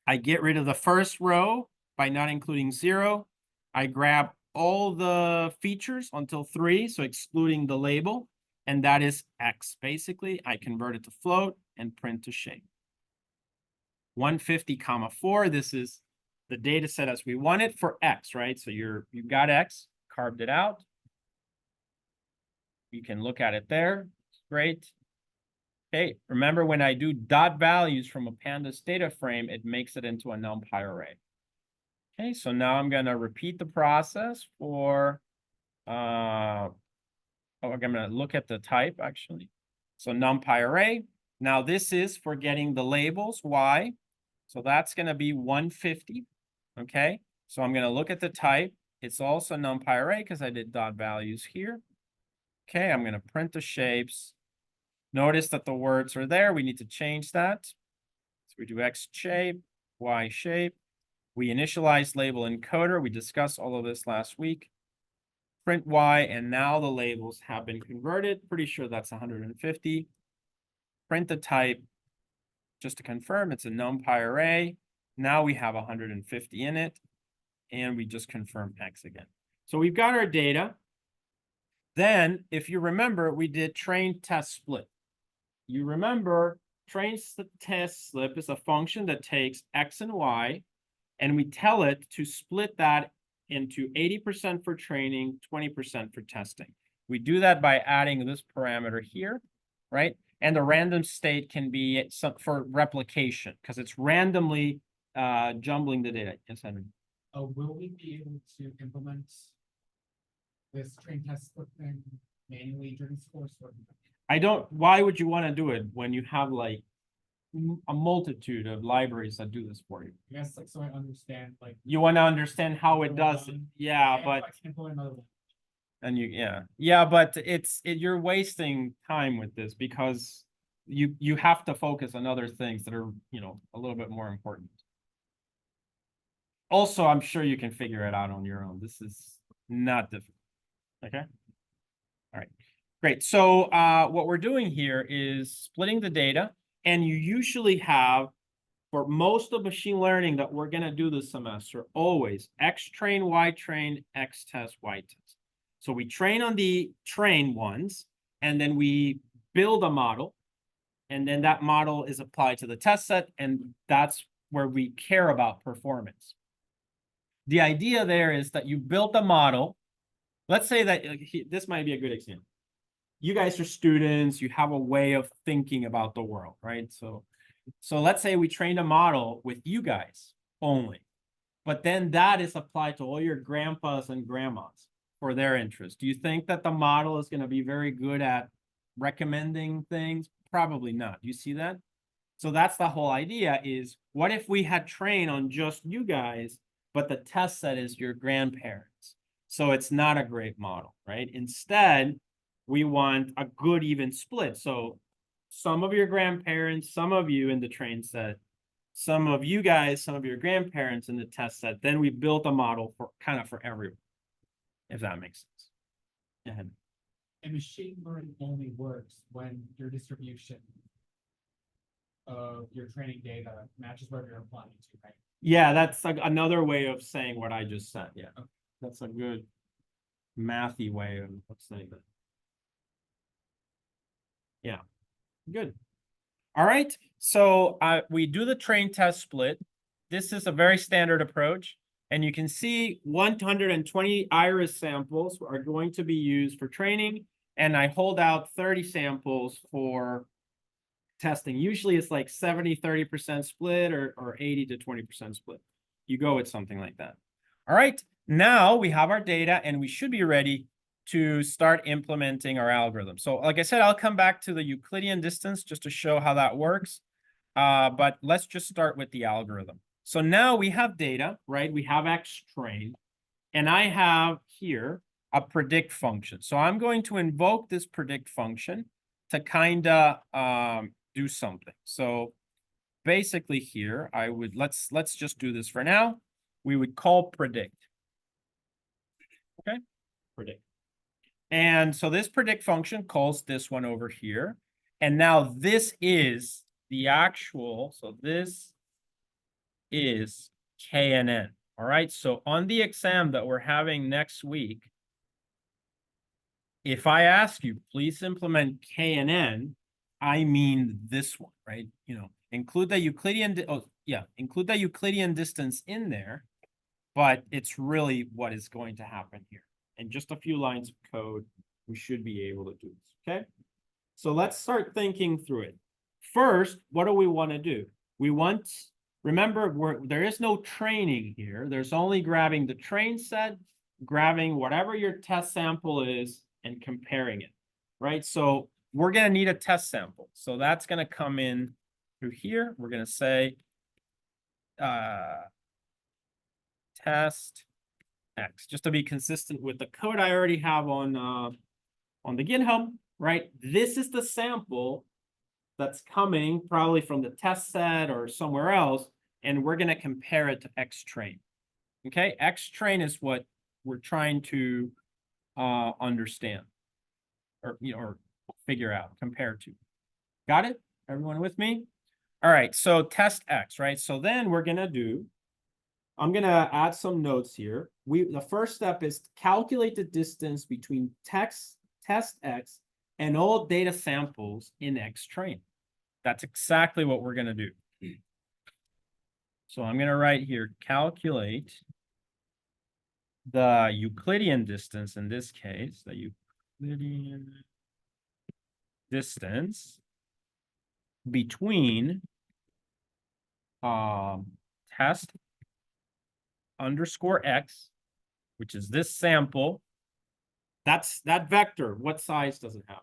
I get rid of the first row by not including 0. I grab all the features until 3, so excluding the label, and that is X. Basically, I convert it to float and print to shape. 150, 4, this is the data set as we want it for X, right? So you've got X, carved it out. You can look at it there, great. Okay, remember when I do dot values from a Pandas data frame, it makes it into a NumPy array. Okay, so now I'm gonna repeat the process for, I'm gonna look at the type actually. So NumPy array, now this is for getting the labels, Y. So that's gonna be 150, okay? So I'm gonna look at the type. It's also NumPy array because I did dot values here. Okay, I'm gonna print the shapes. Notice that the words are there. We need to change that. So we do X shape, Y shape. We initialize label encoder. We discussed all of this last week. Print Y, and now the labels have been converted. Pretty sure that's 150. Print the type. Just to confirm, it's a NumPy array. Now we have 150 in it, and we just confirm X again. So we've got our data. Then, if you remember, we did train test split. You remember, train test slip is a function that takes X and Y, and we tell it to split that into 80% for training, 20% for testing. We do that by adding this parameter here, right? And the random state can be for replication because it's randomly jumbling the data. Yes, Henry. Will we be able to implement this train test split thing manually during this course? Or... Why would you want to do it when you have like a multitude of libraries that do this for you? I guess like so I understand like you want to understand how it does it. Yeah, but and but you're wasting time with this because you have to focus on other things that are a little bit more important. Also, I'm sure you can figure it out on your own. This is not difficult. Okay. All right. Great. So what we're doing here is splitting the data, and you usually have, for most of machine learning that we're going to do this semester, always X train, Y train, X test, Y test. So we train on the train ones, and then we build a model, and then that model is applied to the test set, and that's where we care about performance. The idea there is that you built a model. Let's say that this might be a good example. You guys are students, you have a way of thinking about the world, right? So let's say we trained a model with you guys only, but then that is applied to all your grandpas and grandmas for their interest. Do you think that the model is going to be very good at recommending things? Probably not. Do you see that? So that's the whole idea is what if we had train on just you guys, but the test set is your grandparents? So it's not a great model, right? Instead, we want a good even split. So some of your grandparents, some of you in the train set, some of you guys, some of your grandparents in the test set. Then we built a model for kind of for everyone, if that makes sense. Go ahead. And machine learning only works when your distribution of your training data matches where you're applying to, right? Yeah, that's like another way of saying what I just said. Yeah, that's a good mathy way of saying that. Yeah, good. All right, so we do the train test split. This is a very standard approach. And you can see 120 iris samples are going to be used for training. And I hold out 30 samples for testing. Usually it's like 70-30% split or 80 to 20% split. You go with something like that. All right, now we have our data and we should be ready to start implementing our algorithm. So like I said, I'll come back to the Euclidean distance just to show how that works. But let's just start with the algorithm. So now we have data, right? We have X train, and I have here a predict function. So I'm going to invoke this predict function to kind of do something. So basically here, I would, let's just do this for now. We would call predict. Okay, predict. And so this predict function calls this one over here. And now this is the actual, so this is KNN. All right, so on the exam that we're having next week, if I ask you, please implement KNN, I mean this one, right? You know, include the Euclidean, include the Euclidean distance in there, but it's really what is going to happen here. In just a few lines of code, we should be able to do this, okay? So let's start thinking through it. First, what do we want to do? We want, remember, there is no training here. There's only grabbing the train set, grabbing whatever your test sample is, and comparing it, right? So we're going to need a test sample. So that's going to come in through here. We're going to say test X, just to be consistent with the code I already have on the GitHub, right? This is the sample that's coming probably from the test set or somewhere else, and we're going to compare it to X train. Okay, X train is what we're trying to understand or or figure out, compare to. Got it? Everyone with me? All right, so test X, right? So then we're going to do, I'm going to add some notes here. The first step is to calculate the distance between test X and all data samples in X train. That's exactly what we're going to do. So I'm going to write here, calculate the Euclidean distance in this case, the Euclidean distance between test underscore X, which is this sample. That's that vector. What size does it have?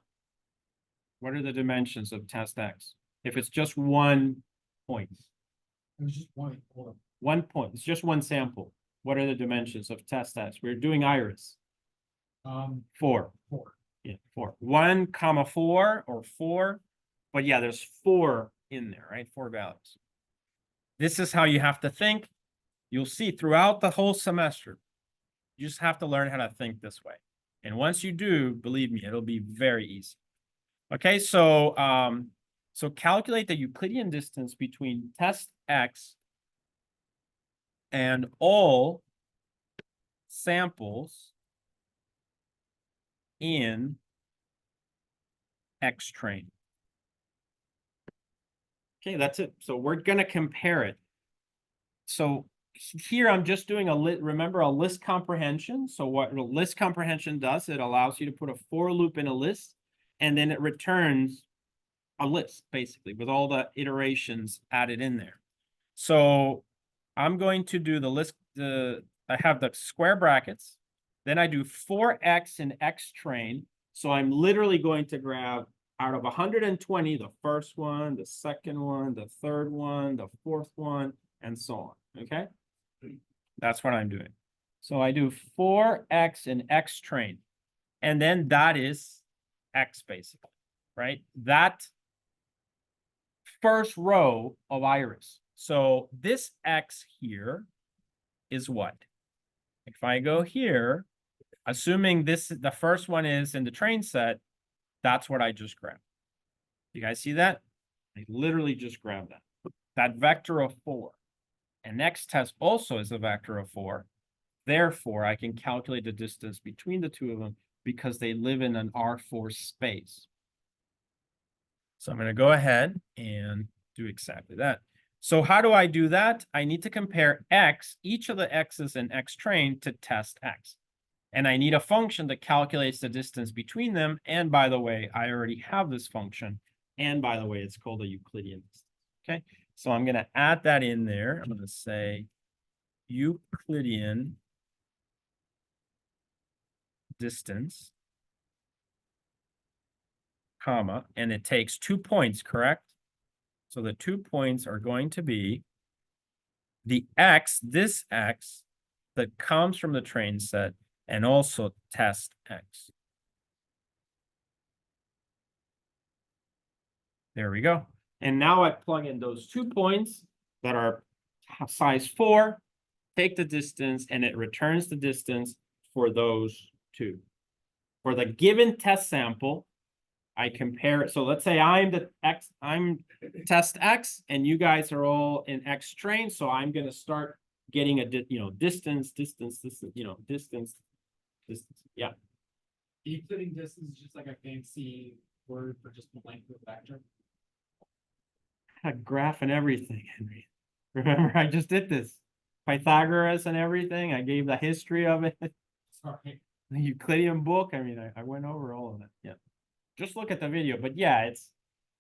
What are the dimensions of test X? If it's just 1 point. It was just one. 1 point. It's just one sample. What are the dimensions of test X? We're doing iris. 4. 4. Yeah, 4. 1, 4 or 4. But yeah, there's 4 in there, right? 4 values. This is how you have to think. You'll see throughout the whole semester, you just have to learn how to think this way. And once you do, believe me, it'll be very easy. Okay, so so calculate the Euclidean distance between test X and all samples in X train. Okay, that's it. So we're going to compare it. So here I'm just doing a remember a list comprehension. So what list comprehension does, it allows you to put a for loop in a list, and then it returns a list basically with all the iterations added in there. So I'm going to do the list, I have the square brackets, then I do for X in X train. So I'm literally going to grab out of 120, the first one, the second one, the third one, the fourth one, and so on, okay? That's what I'm doing. So I do 4x in x train, and then that is x basically, right? That first row of iris. So this x here is what? If I go here, assuming this the first one is in the train set, that's what I just grabbed. You guys see that? I literally just grabbed that. That vector of 4. And x test also is a vector of 4. Therefore, I can calculate the distance between the two of them because they live in an R4 space. So I'm going to go ahead and do exactly that. So how do I do that? I need to compare x, each of the x's in x train to test x. And I need a function that calculates the distance between them. And by the way, I already have this function. And by the way, it's called a Euclidean distance. Okay, so I'm going to add that in there. I'm going to say Euclidean distance, comma, and it takes 2 points, correct? So the 2 points are going to be the x, this x, that comes from the train set, and also test x. There we go. And now I plug in those 2 points that are size 4, take the distance, and it returns the distance for those 2. For the given test sample, I compare it. So let's say I'm test x, and you guys are all in x train. So I'm going to start getting a distance. Yeah. Euclidean distance is just like a fancy word for just the length of the vector. A graph and everything, Henry. Remember, I just did this. Pythagoras and everything. I gave the history of it. Sorry. The Euclidean book. I mean, I went over all of that. Yeah. Just look at the video. But yeah,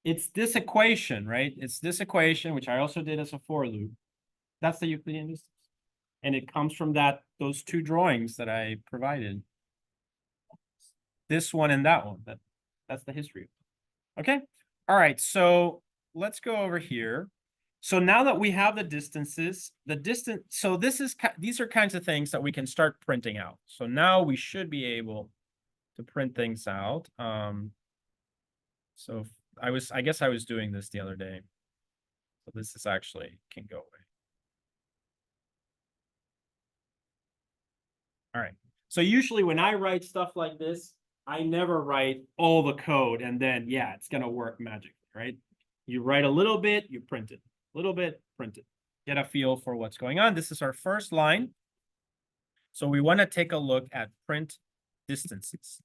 it's this equation, right? It's this equation, which I also did as a for loop. That's the Euclidean distance. And it comes from those 2 drawings that I provided. This one and that one. That's the history. Okay. All right. So let's go over here. So now that we have the distances, so these are kinds of things that we can start printing out. So now we should be able to print things out. So I guess I was doing this the other day. So this is actually can go away. All right. So usually when I write stuff like this, I never write all the code and then, yeah, it's going to work magically, right? You write a little bit, you print it. A little bit, print it. Get a feel for what's going on. This is our first line. So we want to take a look at print distances.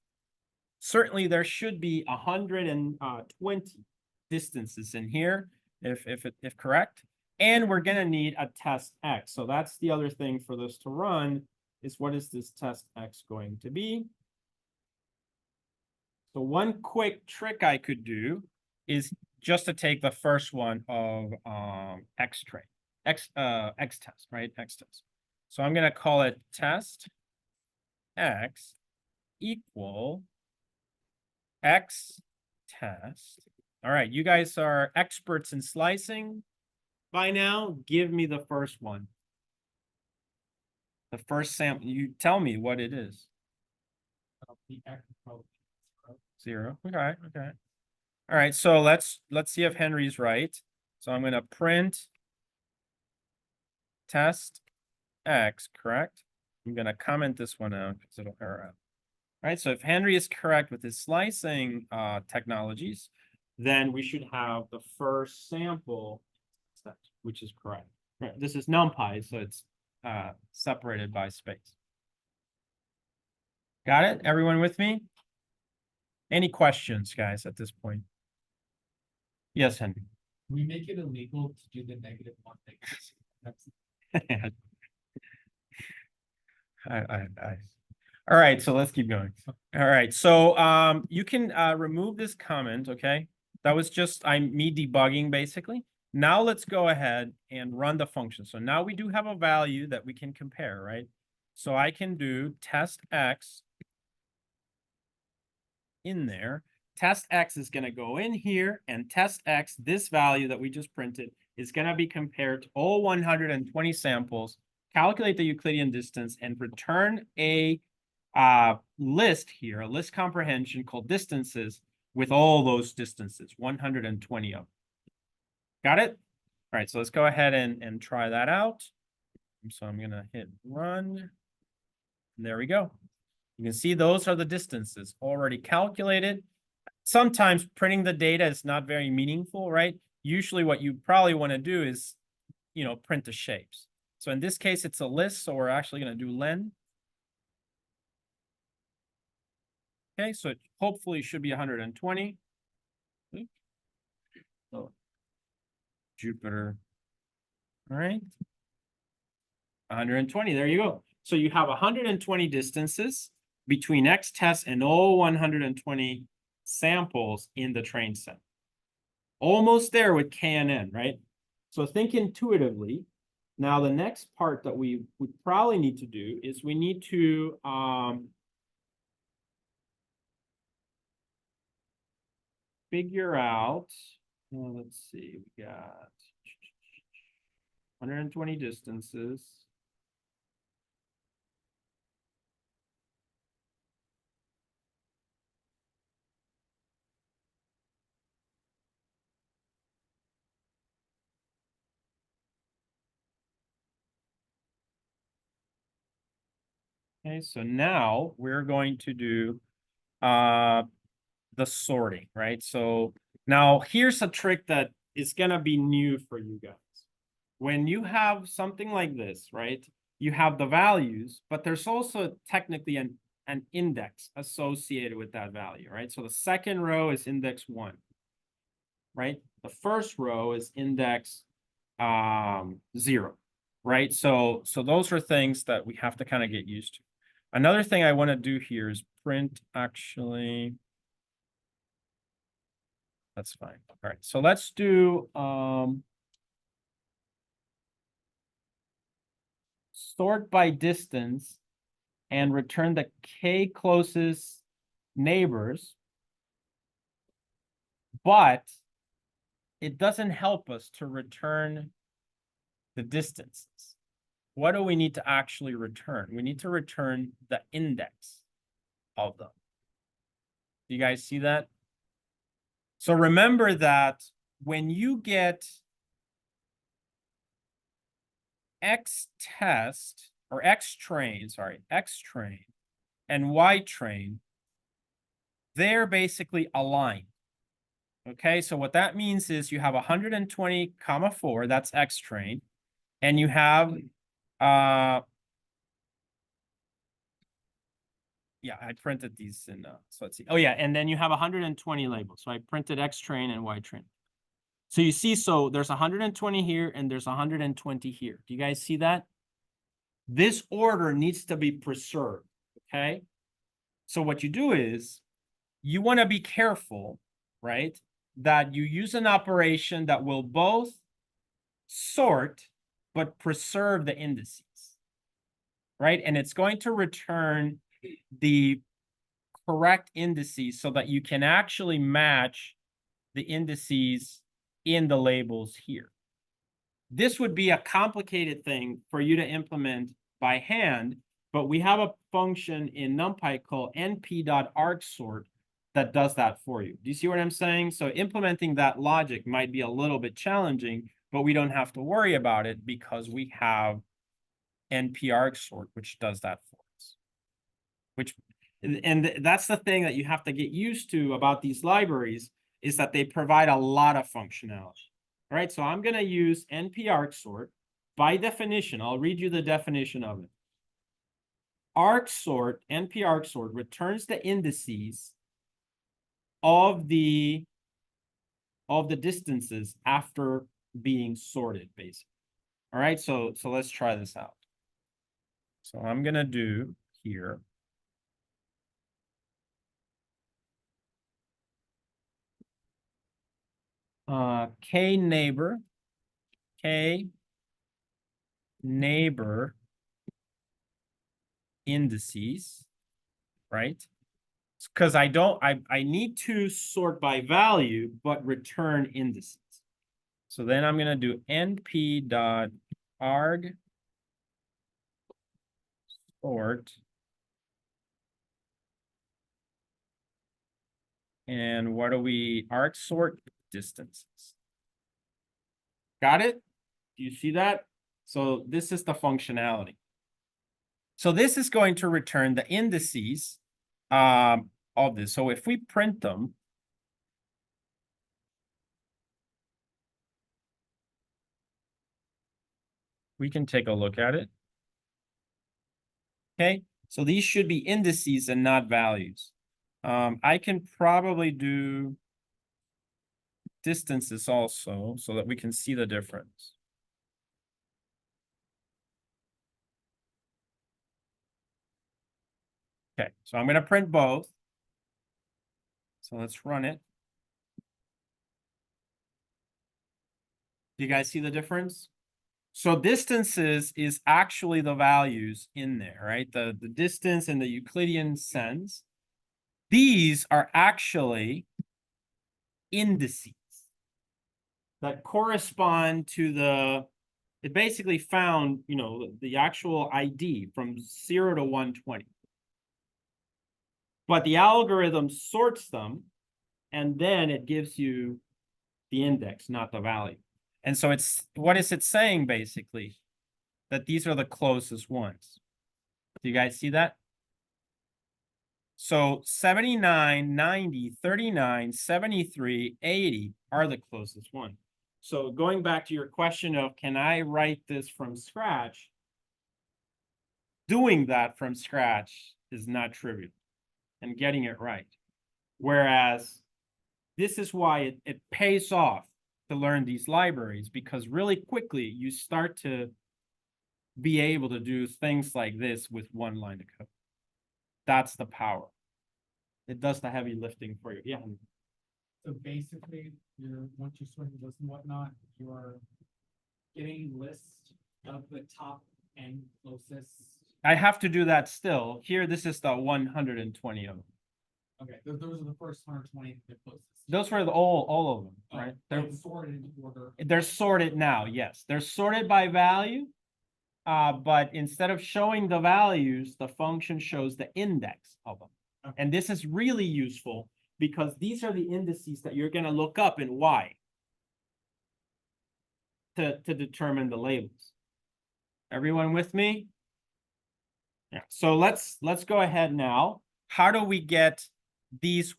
Certainly there should be 120 distances in here, if correct. And we're going to need a test x. So that's the other thing for this to run is what is this test x going to be? So one quick trick I could do is just to take the first one of x train, x test, right? X test. So I'm going to call it test x equal x test. All right, you guys are experts in slicing by now. Give me the first one. The first sample, you tell me what it is. The x is probably 0. Okay. All right, so let's see if Henry's right. So I'm going to print test x, correct? I'm going to comment this one out because it'll error out. All right, so if Henry is correct with his slicing technologies, then we should have the first sample, which is correct. Right, this is Numpy, so it's separated by space. Got it? Everyone with me? Any questions, guys, at this point? Yes, Henry. we make it illegal to do the negative one thing. That's All right, so let's keep going. All right, so you can remove this comment, okay? That was just me debugging basically. Now let's go ahead and run the function. So now we do have a value that we can compare, right? So I can do test x in there. test X is going to go in here, and test X, this value that we just printed, is going to be compared to all 120 samples, calculate the Euclidean distance, and return a list here, a list comprehension called distances with all those distances, 120 of them. Got it? All right, so let's go ahead and try that out. So I'm going to hit run. And there we go. You can see those are the distances already calculated. Sometimes printing the data is not very meaningful, right? Usually what you probably want to do is, print the shapes. So in this case, it's a list, so we're actually going to do len. Okay, so it hopefully should be 120. Oh, Jupiter. All right. 120, there you go. So you have 120 distances between X tests and all 120 samples in the train set. Almost there with KNN, right? So think intuitively. Now the next part that we would probably need to do is we need to figure out, let's see, we got 120 distances. Okay, so now we're going to do the sorting, right? So now here's a trick that is going to be new for you guys. When you have something like this, right? You have the values, but there's also technically an index associated with that value, right? So the second row is index 1, right? The first row is index 0, right? So those are things that we have to kind of get used to. Another thing I want to do here is print actually. That's fine. All right, so let's do sort by distance and return the k closest neighbors, but it doesn't help us to return the distances. What do we need to actually return? We need to return the index of them. Do you guys see that? So remember that when you get X test or X train and Y train, they're basically aligned. Okay, so what that means is you have 120, 4, that's X train, and you have yeah, I printed these in so let's see. Oh yeah, and then you have 120 labels. So I printed X train and Y train. So you see, so there's 120 here and there's 120 here. Do you guys see that? This order needs to be preserved, okay? So what you do is you want to be careful, right? That you use an operation that will both sort but preserve the indices, right? And it's going to return the correct indices so that you can actually match the indices in the labels here. This would be a complicated thing for you to implement by hand, but we have a function in Numpy called np.argsort that does that for you. Do you see what I'm saying? So implementing that logic might be a little bit challenging, but we don't have to worry about it because we have np.argsort, which does that for us. And that's the thing that you have to get used to about these libraries is that they provide a lot of functionality. All right, so I'm going to use np.argsort. By definition, I'll read you the definition of it. Argsort, np.argsort returns the indices of the distances after being sorted, basically. All right, so let's try this out. So I'm going to do here. K neighbor indices, right? Because I need to sort by value, but return indices. So then I'm gonna do np.arg sort. And what do we arg sort distances? Got it? Do you see that? So this is the functionality. So this is going to return the indices of this. So if we print them, we can take a look at it. Okay, so these should be indices and not values. I can probably do distances also so that we can see the difference. Okay, so I'm going to print both. So let's run it. Do you guys see the difference? So distances is actually the values in there, right? The distance in the Euclidean sense. These are actually indices that correspond to it basically found, the actual ID from 0 to 120. But the algorithm sorts them, and then it gives you the index, not the value. And so what is it saying basically? That these are the closest ones. Do you guys see that? So 79, 90, 39, 73, 80 are the closest one. So going back to your question of, can I write this from scratch? Doing that from scratch is not trivial and getting it right. Whereas this is why it pays off to learn these libraries, because really quickly you start to be able to do things like this with one line of code. That's the power. It does the heavy lifting for you. Yeah. So basically, once you're sorting this and whatnot, you're getting a list of the top and closest. I have to do that still. Here, this is the 120 of them. Okay, those are the first 120, the closest. Those were all of them, right? They're sorted in order. They're sorted now, yes. They're sorted by value. But instead of showing the values, the function shows the index of them. Okay. And this is really useful because these are the indices that you're going to look up in Y to determine the labels. Everyone with me? Yeah. So let's go ahead now. How do we get these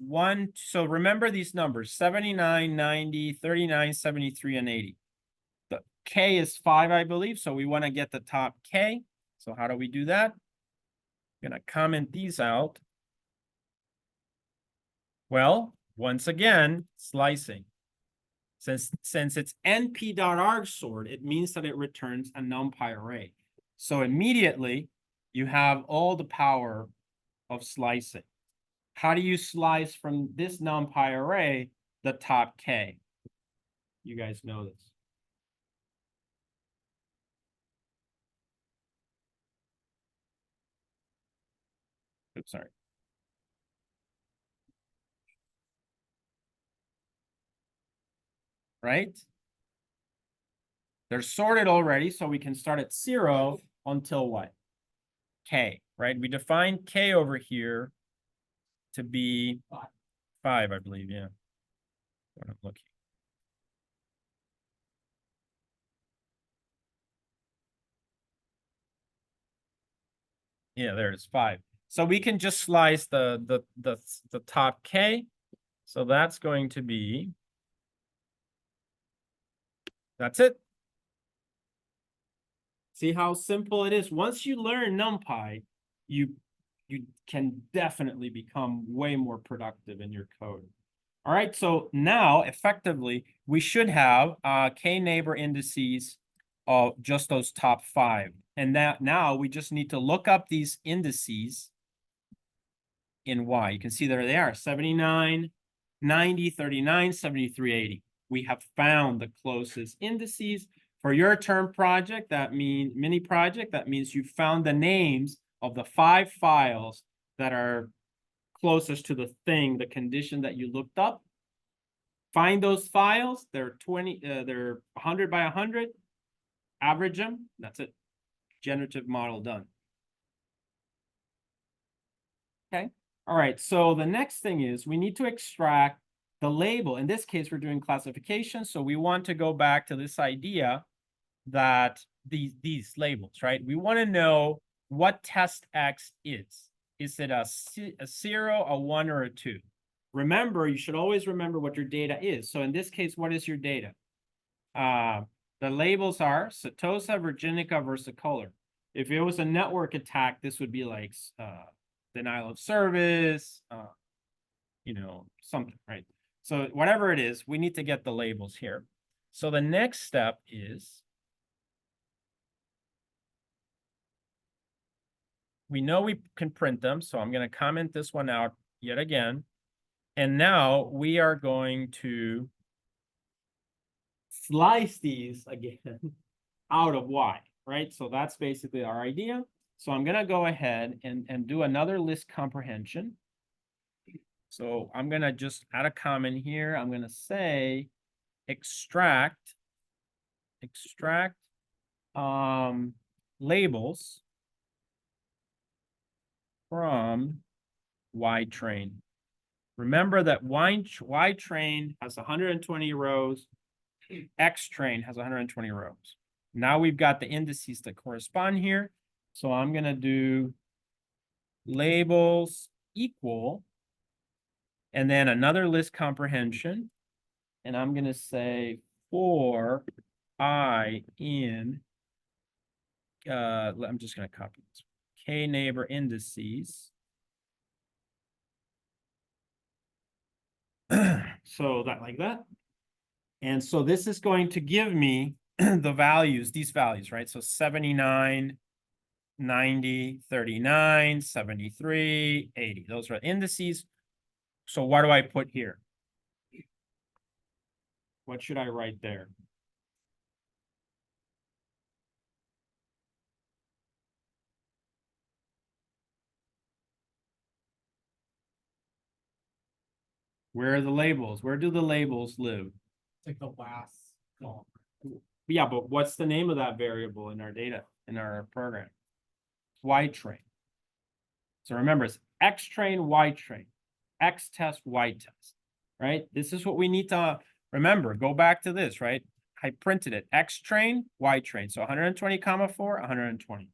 so remember these numbers, 79, 90, 39, 73, and 80. The K is 5, I believe. So we want to get the top K. So how do we do that? I'm going to comment these out. Well, once again, slicing. Since it's np.arg sort, it means that it returns a numpy array. So immediately you have all the power of slicing. How do you slice from this numpy array the top K? You guys know this. Oops, sorry. Right? They're sorted already, so we can start at 0 until what? K, right? We define K over here to be 5, I believe, yeah. What I'm looking. Yeah, there it is, 5. So we can just slice the top K. So that's going to be, that's it. See how simple it is? Once you learn NumPy, you can definitely become way more productive in your code. All right, so now effectively, we should have K-neighbor indices of just those top 5. And that now we just need to look up these indices in Y. You can see there they are, 79, 90, 39, 73, 80. We have found the closest indices. For your term project, that means mini project, that means you found the names of the 5 files that are closest to the thing, the condition that you looked up. Find those files, they're 100 by 100, average them, that's it. Generative model done. Okay, all right, so the next thing is we need to extract the label. In this case, we're doing classification, so we want to go back to this idea that these labels, right? We want to know what test X is. Is it a 0, a 1, or a 2? Remember, you should always remember what your data is. So in this case, what is your data? The labels are Setosa, Virginica, versicolor. If it was a network attack, this would be like denial of service, you know, something, right? So whatever it is, we need to get the labels here. So the next step is we know we can print them, so I'm going to comment this one out yet again. And now we are going to slice these again out of Y, right? So that's basically our idea. So I'm going to go ahead and do another list comprehension. So I'm going to just add a comment here. I'm going to say extract labels from Y train. Remember that Y train has 120 rows, X train has 120 rows. Now we've got the indices that correspond here. So I'm going to do labels equal, and then another list comprehension. And I'm going to say for I in, I'm just going to copy this. K neighbor indices. So that like that. And so this is going to give me the values, these values, right? So 79, 90, 39, 73, 80. Those are indices. So what do I put here? What should I write there? Where are the labels? Where do the labels live? It's like the last column. Yeah, but what's the name of that variable in our data, in our program? Y train. So remember, it's X train, Y train, X test, Y test, right? This is what we need to remember. Go back to this, right? I printed it, X train, Y train. So 120, 4, 120.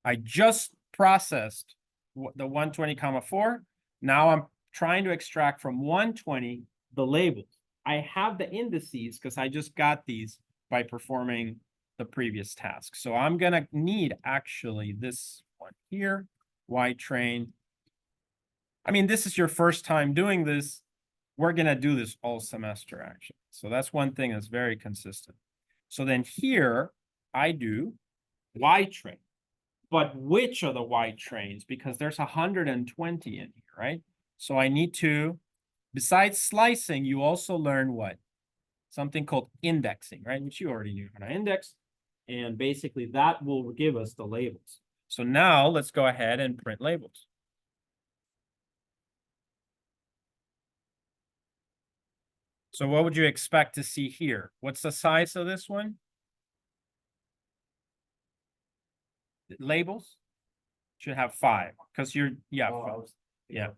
I just processed the 120, 4. Now I'm trying to extract from 120 the labels. I have the indices because I just got these by performing the previous task. So I'm going to need actually this one here, Y train. I mean, this is your first time doing this. We're going to do this all semester, actually. So that's one thing that's very consistent. So then here I do Y train. But which are the Y trains? Because there's 120 in here, right? So I need to, besides slicing, you also learn what? Something called indexing, right? Which you already knew how to index. And basically that will give us the labels. So now let's go ahead and print labels. So what would you expect to see here? What's the size of this one? Labels should have 5 because you're, yeah, yeah.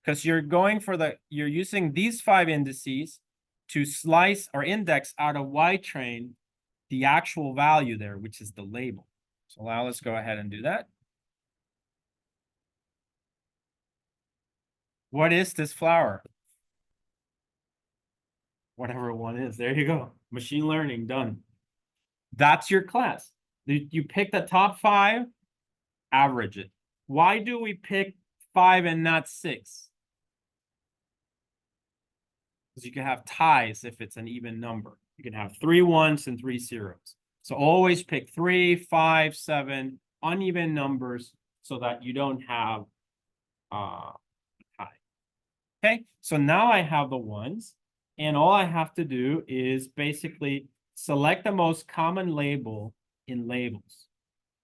Because you're going for you're using these 5 indices to slice or index out of Y train the actual value there, which is the label. So now let's go ahead and do that. What is this flower? Whatever one is, there you go. Machine learning, done. That's your class. You pick the top 5, average it. Why do we pick 5 and not 6? Because you can have ties if it's an even number. You can have 3 1s and 3 0s. So always pick 3, 5, 7 uneven numbers so that you don't have a tie. Okay, so now I have the ones, and all I have to do is basically select the most common label in labels.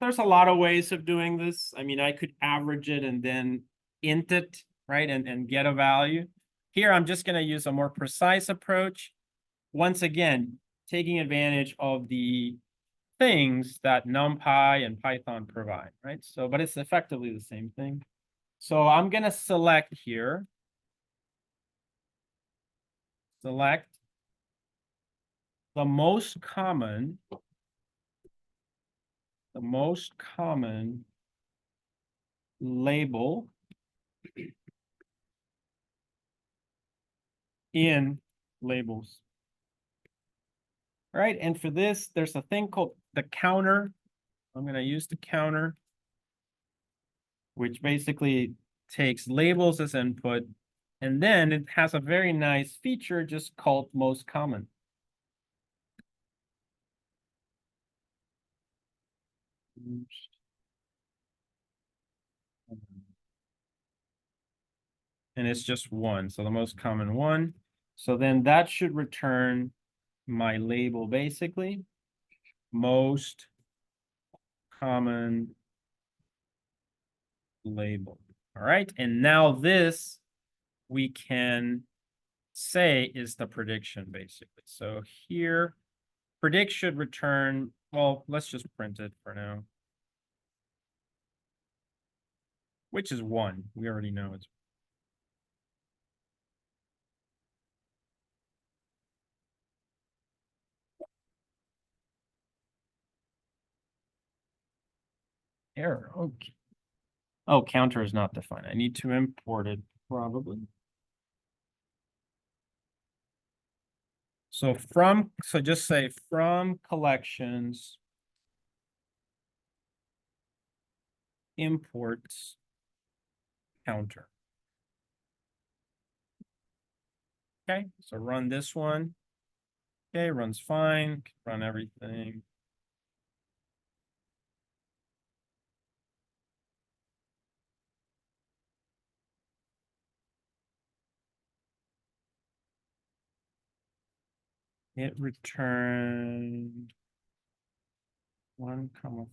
There's a lot of ways of doing this. I mean, I could average it and then int it, right, and get a value. Here, I'm just gonna use a more precise approach. Once again, taking advantage of the things that NumPy and Python provide, right? So, but it's effectively the same thing. So I'm gonna select here. Select the most common label in labels. All right, and for this, there's a thing called the counter. I'm going to use the counter, which basically takes labels as input, and then it has a very nice feature just called most common. And it's just one, so the most common one. So then that should return my label basically. Most common label. All right, and now this we can say is the prediction basically. So here, predict should return, well, let's just print it for now. Which is 1. We already know it's error. Okay. Oh, counter is not defined. I need to import it probably. So just say from collections imports counter. Okay, so run this one. Okay, runs fine, run everything. It returned 1,5.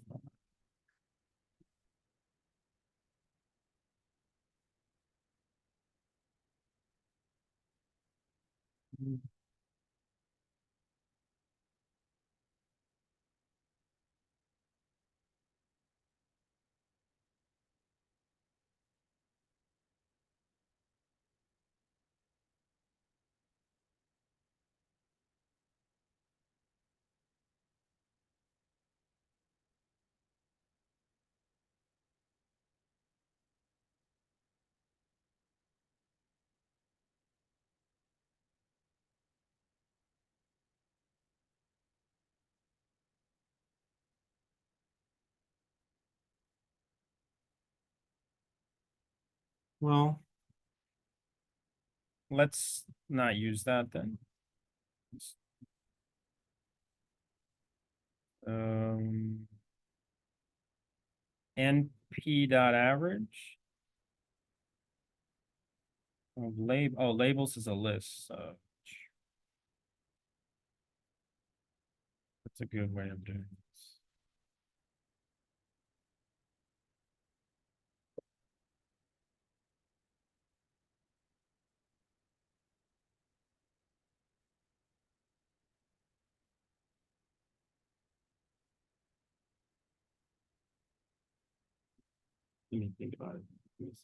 Well, let's not use that then. NP.average. Labels is a list, so that's a good way of doing this. Let me think about it. Let me see.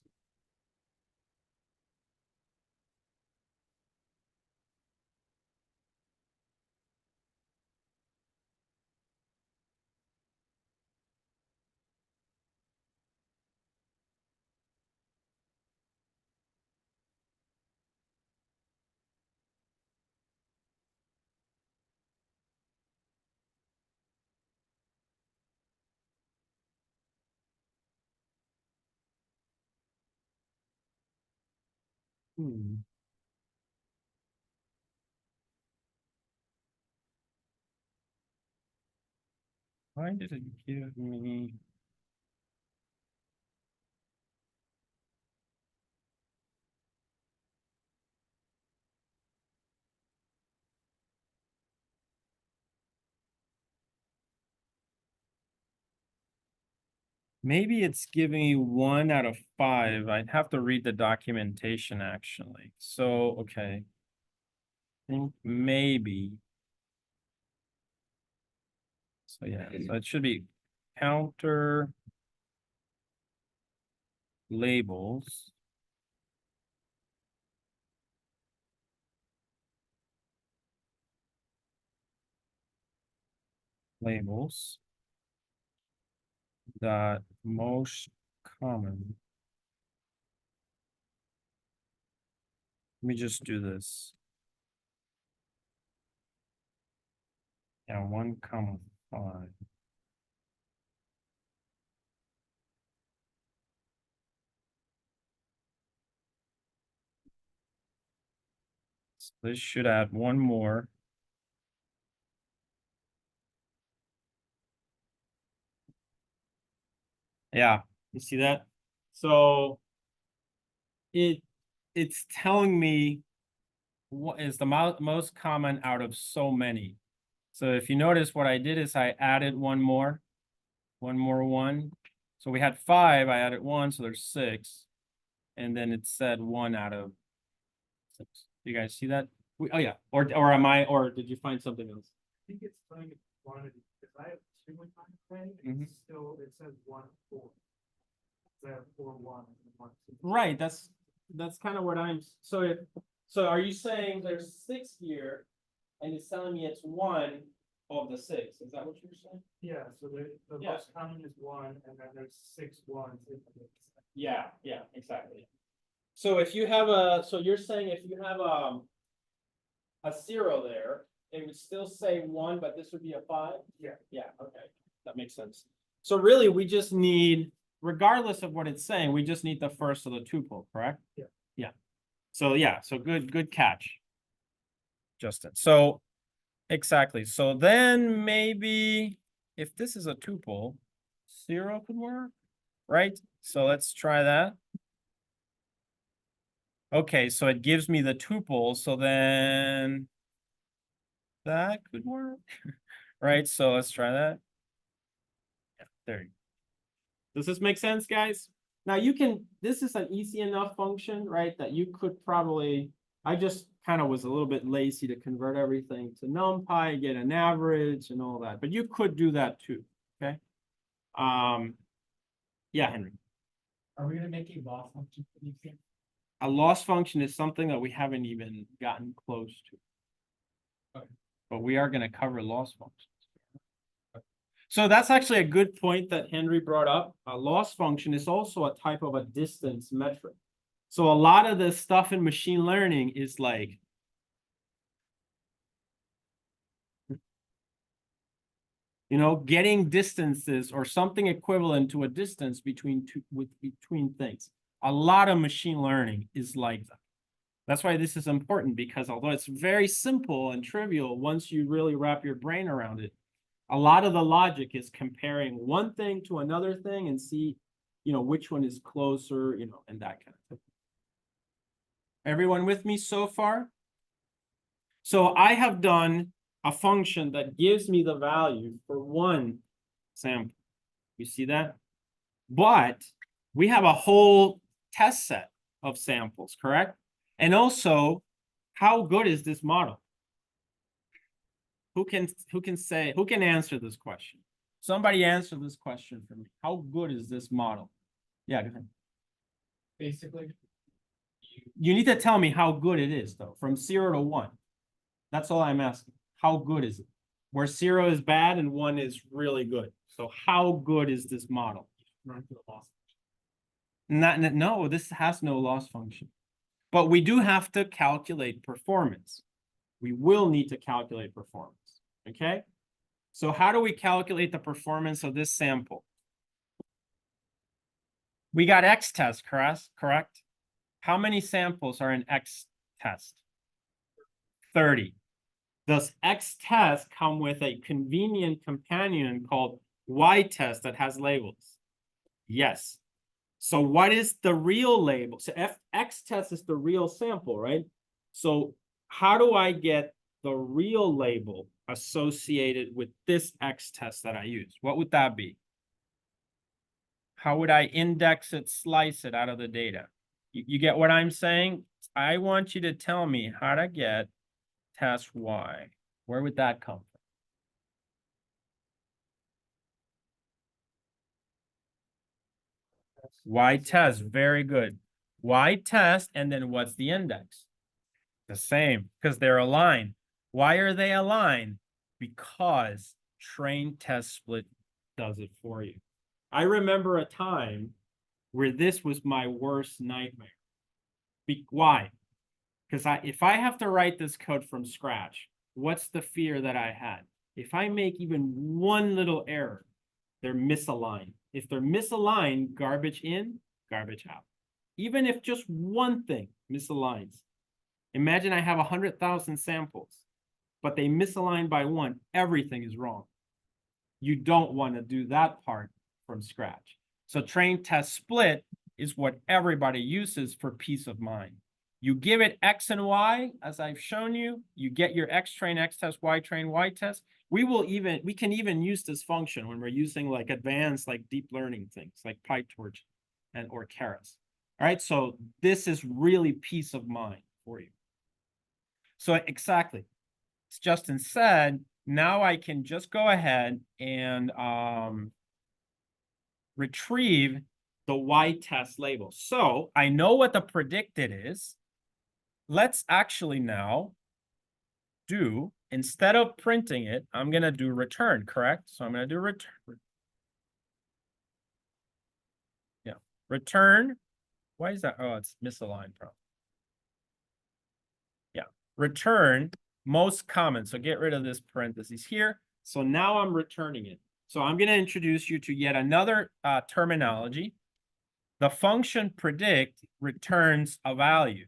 Why did it give me? Maybe it's giving me 1 out of 5. I'd have to read the documentation actually. So, okay. I think maybe. So yeah, so it should be counter labels. Labels. Dot most common. Let me just do this. Yeah, 1, 5. So this should add 1 more. Yeah, you see that? So it's telling me what is the most common out of so many. So if you notice what I did is I added 1 more. 1. So we had 5, I added 1, so there's 6. And then it said 1 out of 6. You guys see that? Oh yeah, or did you find something else? I think it's telling me quantity, because I have 2 in my thing, Mhm. it's still, it says 1, 4. So I have 4, 1, and 1, 2. Right, that's kind of what so are you saying there's 6 here and it's telling me it's 1 of the 6? Is that what you're saying? Yeah, so the Yeah. most common is 1, and then there's 6 ones in the mix. Yeah, exactly. So if you have so you're saying if you have a 0 there, it would still say 1, but this would be a 5? Yeah. Yeah, okay, that makes sense. So really, we just need, regardless of what it's saying, we just need the first of the tuple, correct? Yeah. Yeah. So yeah, so good catch, Justin. So exactly. So then maybe if this is a tuple, 0 could work, right? So let's try that. Okay, so it gives me the tuple, so then that could work, right? So let's try that. Yeah, there you go. Does this make sense, guys? Now you can, this is an easy enough function, right? That you could probably, I just kind of was a little bit lazy to convert everything to Numpy, get an average and all that, but you could do that too, okay? Yeah, Henry. Are we gonna make a loss function for these things? A loss function is something that we haven't even gotten close to. Okay. But we are going to cover loss functions. So that's actually a good point that Henry brought up. A loss function is also a type of a distance metric. So a lot of the stuff in machine learning is like, you know, getting distances or something equivalent to a distance between between things. A lot of machine learning is like that. That's why this is important, because although it's very simple and trivial, once you really wrap your brain around it, a lot of the logic is comparing one thing to another thing and see, you know, which one is closer, you know, and that kind of thing. Everyone with me so far? So I have done a function that gives me the value for 1 sample. You see that? But we have a whole test set of samples, correct? And also, how good is this model? Who can answer this question? Somebody answer this question for me. How good is this model? Yeah, go ahead. Basically, You need to tell me how good it is, though, from 0 to 1. That's all I'm asking. How good is it? Where 0 is bad and 1 is really good. So how good is this model? run through the loss. No, this has no loss function. But we do have to calculate performance. We will need to calculate performance, okay? So how do we calculate the performance of this sample? We got X test, correct? How many samples are in X test? 30. Does X test come with a convenient companion called Y test that has labels? Yes. So what is the real label? So X test is the real sample, right? So how do I get the real label associated with this X test that I use? What would that be? How would I index it, slice it out of the data? You get what I'm saying? I want you to tell me how to get test Y. Where would that come from? Y test, very good. Y test, and then what's the index? The same, because they're aligned. Why are they aligned? Because train test split does it for you. I remember a time where this was my worst nightmare. Why? Because if I have to write this code from scratch, what's the fear that I had? If I make even one little error, they're misaligned. If they're misaligned, garbage in, garbage out. Even if just one thing misaligns. Imagine I have 100,000 samples, but they misalign by one, everything is wrong. You don't want to do that part from scratch. So train test split is what everybody uses for peace of mind. You give it X and Y, as I've shown you, you get your X train, X test, Y train, Y test. We can even use this function when we're using like advanced, like deep learning things like PyTorch or Keras. All right, so this is really peace of mind for you. So exactly, as Justin said, now I can just go ahead and retrieve the Y test label. So I know what the predicted is. Let's actually now do, instead of printing it, I'm going to do return, correct? So I'm going to do return. Yeah, return. Why is that? Oh, it's misaligned probably. Yeah, return most common. So get rid of this parentheses here. So now I'm returning it. So I'm going to introduce you to yet another terminology. The function predict returns a value.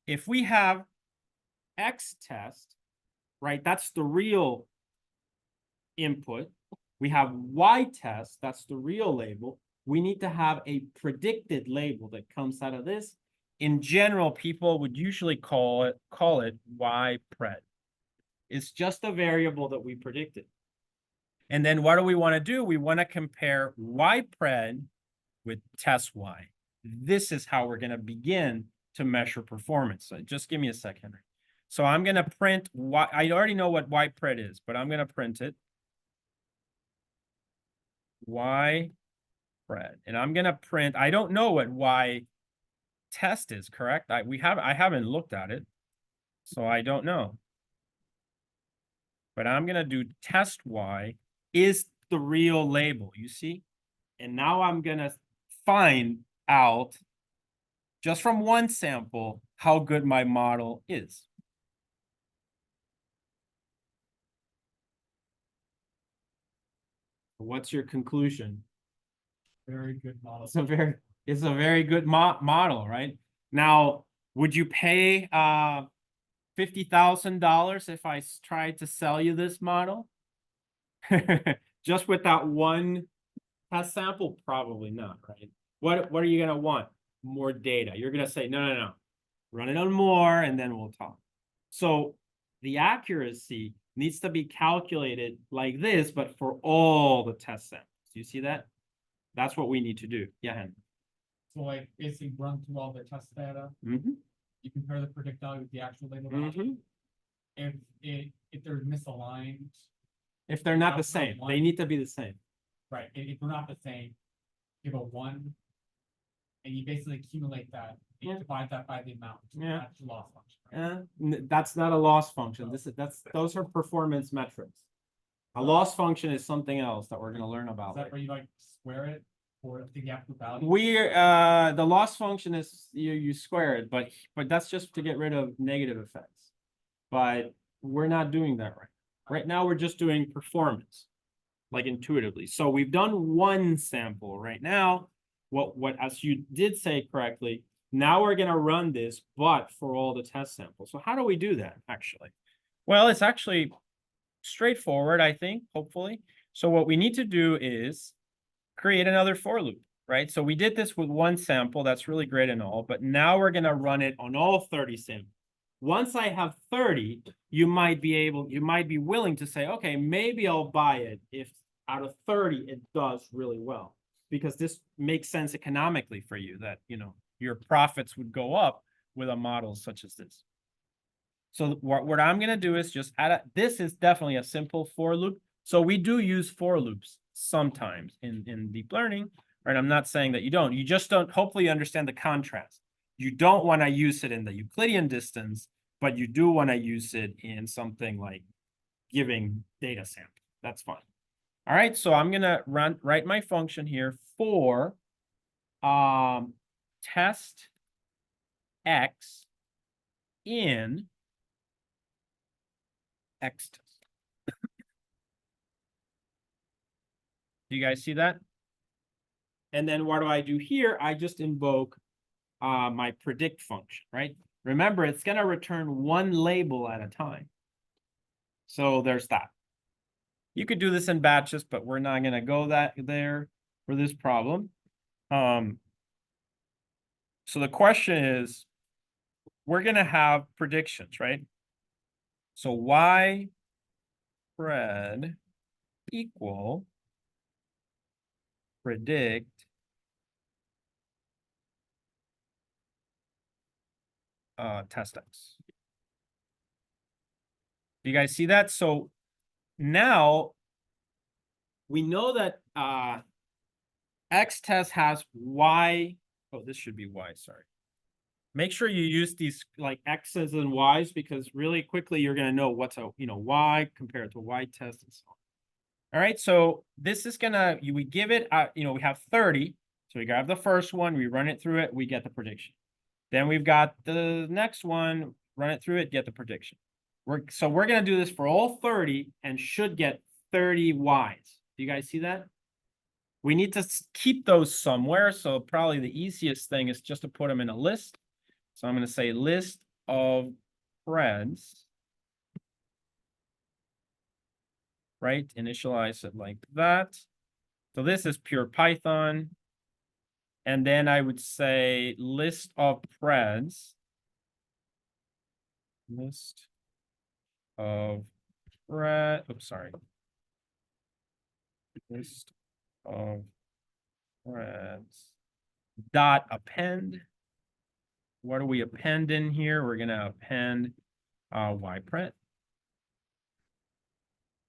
If we have X test, right, that's the real input. We have Y test, that's the real label. We need to have a predicted label that comes out of this. In general, people would usually call it Y pred. It's just a variable that we predicted. And then what do we want to do? We want to compare Y pred with test Y. This is how we're going to begin to measure performance. So just give me a second. So I'm going to print Y. I already know what Y pred is, but I'm going to print it. Y pred. And I'm going to print, I don't know what Y test is, correct? I haven't looked at it, so I don't know. But I'm going to do test Y is the real label, you see? And now I'm going to find out just from one sample how good my model is. What's your conclusion? Very good model. It's a very good model, right? Now, would you pay $50,000 if I tried to sell you this model? Just with that one test sample? Probably not, right? What are you gonna want? More data. You're gonna say, no. Run it on more, and then we'll talk. So the accuracy needs to be calculated like this, but for all the test samples. Do you see that? That's what we need to do. Yeah, Hen. So like basically run through all the test data. Mm-hmm. You compare the predict value with the actual label Mm-hmm. value. If they're misaligned, If they're not the Output same, one. they need to be the same. right? If they're not the same, give a 1, and you basically accumulate that. You Yeah. divide that by the amount. Yeah. That's your loss function. Right? That's not a loss function. Those are performance metrics. A loss function is something else that we're going to learn about Is that later. where you like square it or to the absolute value? The loss function is you square it, but that's just to get rid of negative effects. But we're not doing that right. Right now we're just doing performance, like intuitively. So we've done one sample right now. What as you did say correctly, now we're gonna run this, but for all the test samples. So how do we do that actually? Well, it's actually straightforward, I think, hopefully. So what we need to do is create another for loop, right? So we did this with one sample, that's really great and all, but now we're gonna run it on all 30 samples. Once I have 30, you might be willing to say, okay, maybe I'll buy it if out of 30, it does really well. because this makes sense economically for you that, your profits would go up with a model such as this. So what I'm going to do is just this is definitely a simple for loop. So we do use for loops sometimes in deep learning, right? I'm not saying that you don't. You just don't hopefully understand the contrast. You don't want to use it in the Euclidean distance, but you do want to use it in something like giving data sample. That's fine. All right, so I'm going to write my function here for test x in x test. Do you guys see that? And then what do I do here? I just invoke my predict function, right? Remember, it's going to return one label at a time. So there's that. You could do this in batches, but we're not going to go there for this problem. So the question is, we're going to have predictions, right? So y pred equal predict test x. Do you guys see that? So now we know that x test has y. Oh, this should be y, sorry. Make sure you use these like x's and y's because really quickly you're going to know what's a y compared to y test and so on. All right, so this is gonna we give it we have 30. So we grab the first one, we run it through it, we get the prediction. Then we've got the next one, run it through it, get the prediction. So we're gonna do this for all 30 and should get 30 y's. Do you guys see that? We need to keep those somewhere. So probably the easiest thing is just to put them in a list. So I'm going to say list of preds, right? Initialize it like that. So this is pure Python. And then I would say list of preds. List of pred, oops, sorry. List of preds dot append. What do we append in here? We're going to append ypred.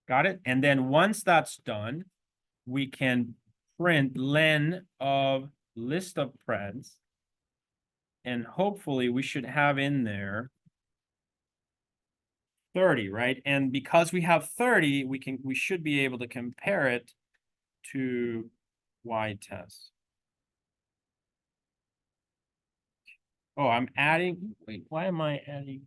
Got it? And then once that's done, we can print len of list of preds. And hopefully we should have in there 30, right? And because we have 30, we should be able to compare it to y test. Oh, I'm adding, wait, why am I adding?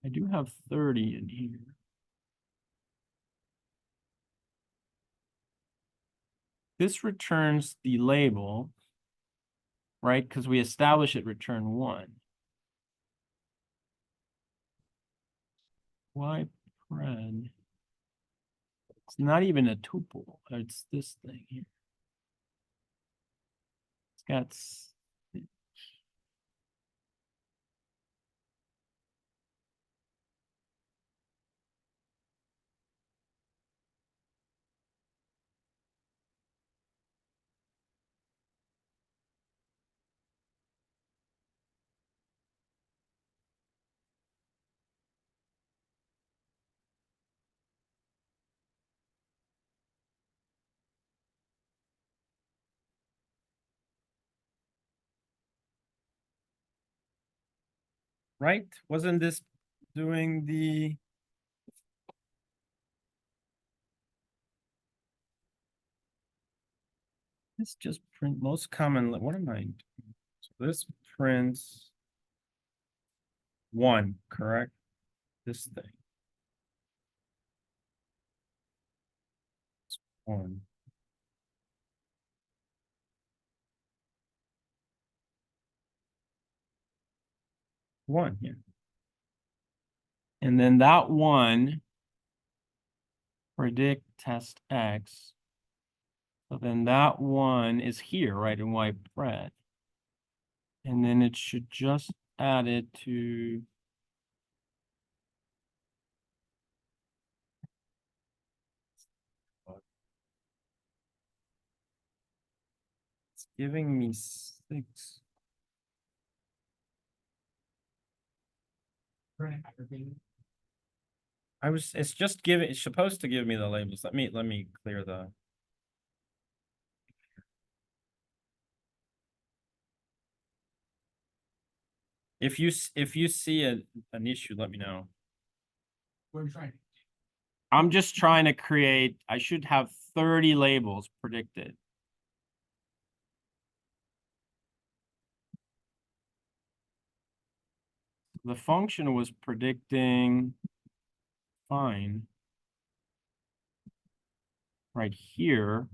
I do have 30 in here. This returns the label, right? Because we establish it return 1. Ypred. It's not even a tuple. It's this thing here. It's got right? Wasn't this doing the this just print most common, what am I doing? So this prints 1, correct? This thing. 1. One, yeah. And then that 1 predict test x. So then that 1 is here, right, in ypred. And then it should just add it to giving me 6. Current aggregated. It's just giving, it's supposed to give me the labels. Let me clear the. If you see an issue, let me know. We're trying. I'm just trying to create, I should have 30 labels predicted. The function was predicting fine. Right here.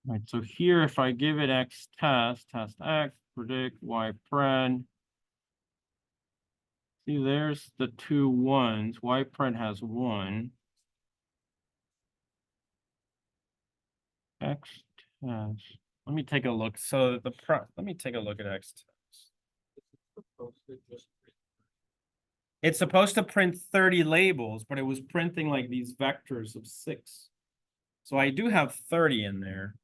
Right, so here, if I give it X test X, predict Y pred. See, there's the 2 1s. Y pred has 1. X test. Let me take a look. So let me take a look at X test. It's supposed to print 30 labels, but it was printing like these vectors of 6. So I do have 30 in there.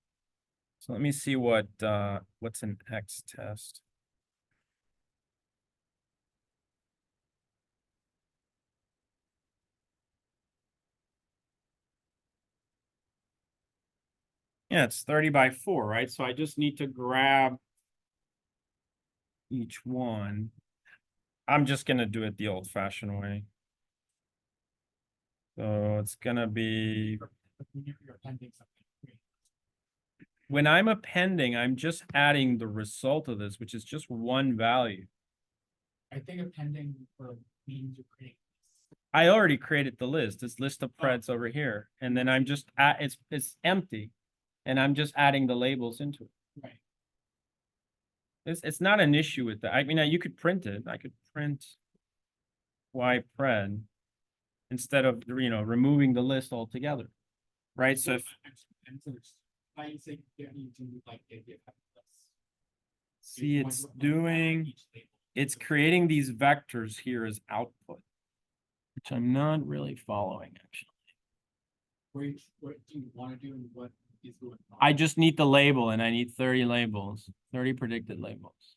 So let me see what's an X test. Yeah, it's 30 by 4, right? So I just need to grab each one. I'm just gonna do it the old-fashioned way. So it's gonna be, You're appending something. when I'm appending, I'm just adding the result of this, which is just one value. I think appending for means you create. I already created the list, this list of preds over here, and then I'm just it's empty, and I'm just adding the labels into it. Right. It's not an issue with that. I mean, you could print it. I could print Y pred instead of, removing the list altogether, right? So if, And so it's, I say, you need to like get this. see, it's creating these vectors here as output, which I'm not really following, actually. What do you want to do and what is going on? I just need the label, and I need 30 labels, 30 predicted labels.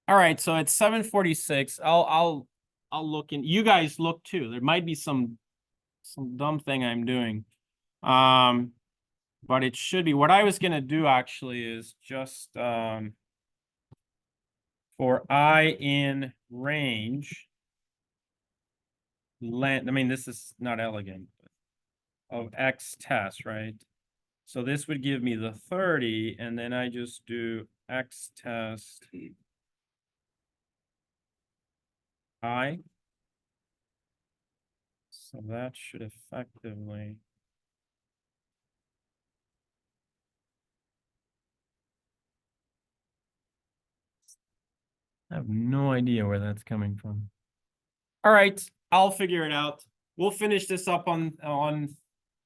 All right, so it's 7:46. I'll look in. You guys look too. There might be some dumb thing I'm doing. But it should be. What I was gonna do actually is just for I in range length. I mean, this is not elegant, but of X test, right? So this would give me the 30, and then I just do X test I. So that should effectively. I have no idea where that's coming from. All right, I'll figure it out. We'll finish this up on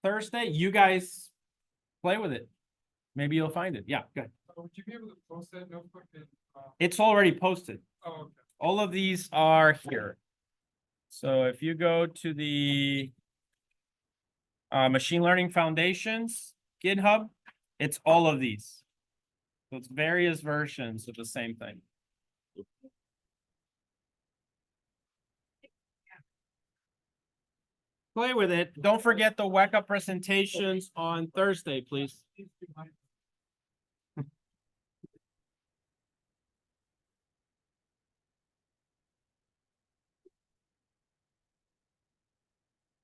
Thursday. You guys play with it. Maybe you'll find it. Yeah, good. Would you be able to post that notebook in, It's already posted. oh, okay. All of these are here. So if you go to the Machine Learning Foundations GitHub, it's all of these. So it's various versions of the same thing. Play with it. Don't forget the WECA presentations on Thursday, please.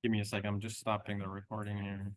Give me a second. I'm just stopping the recording here.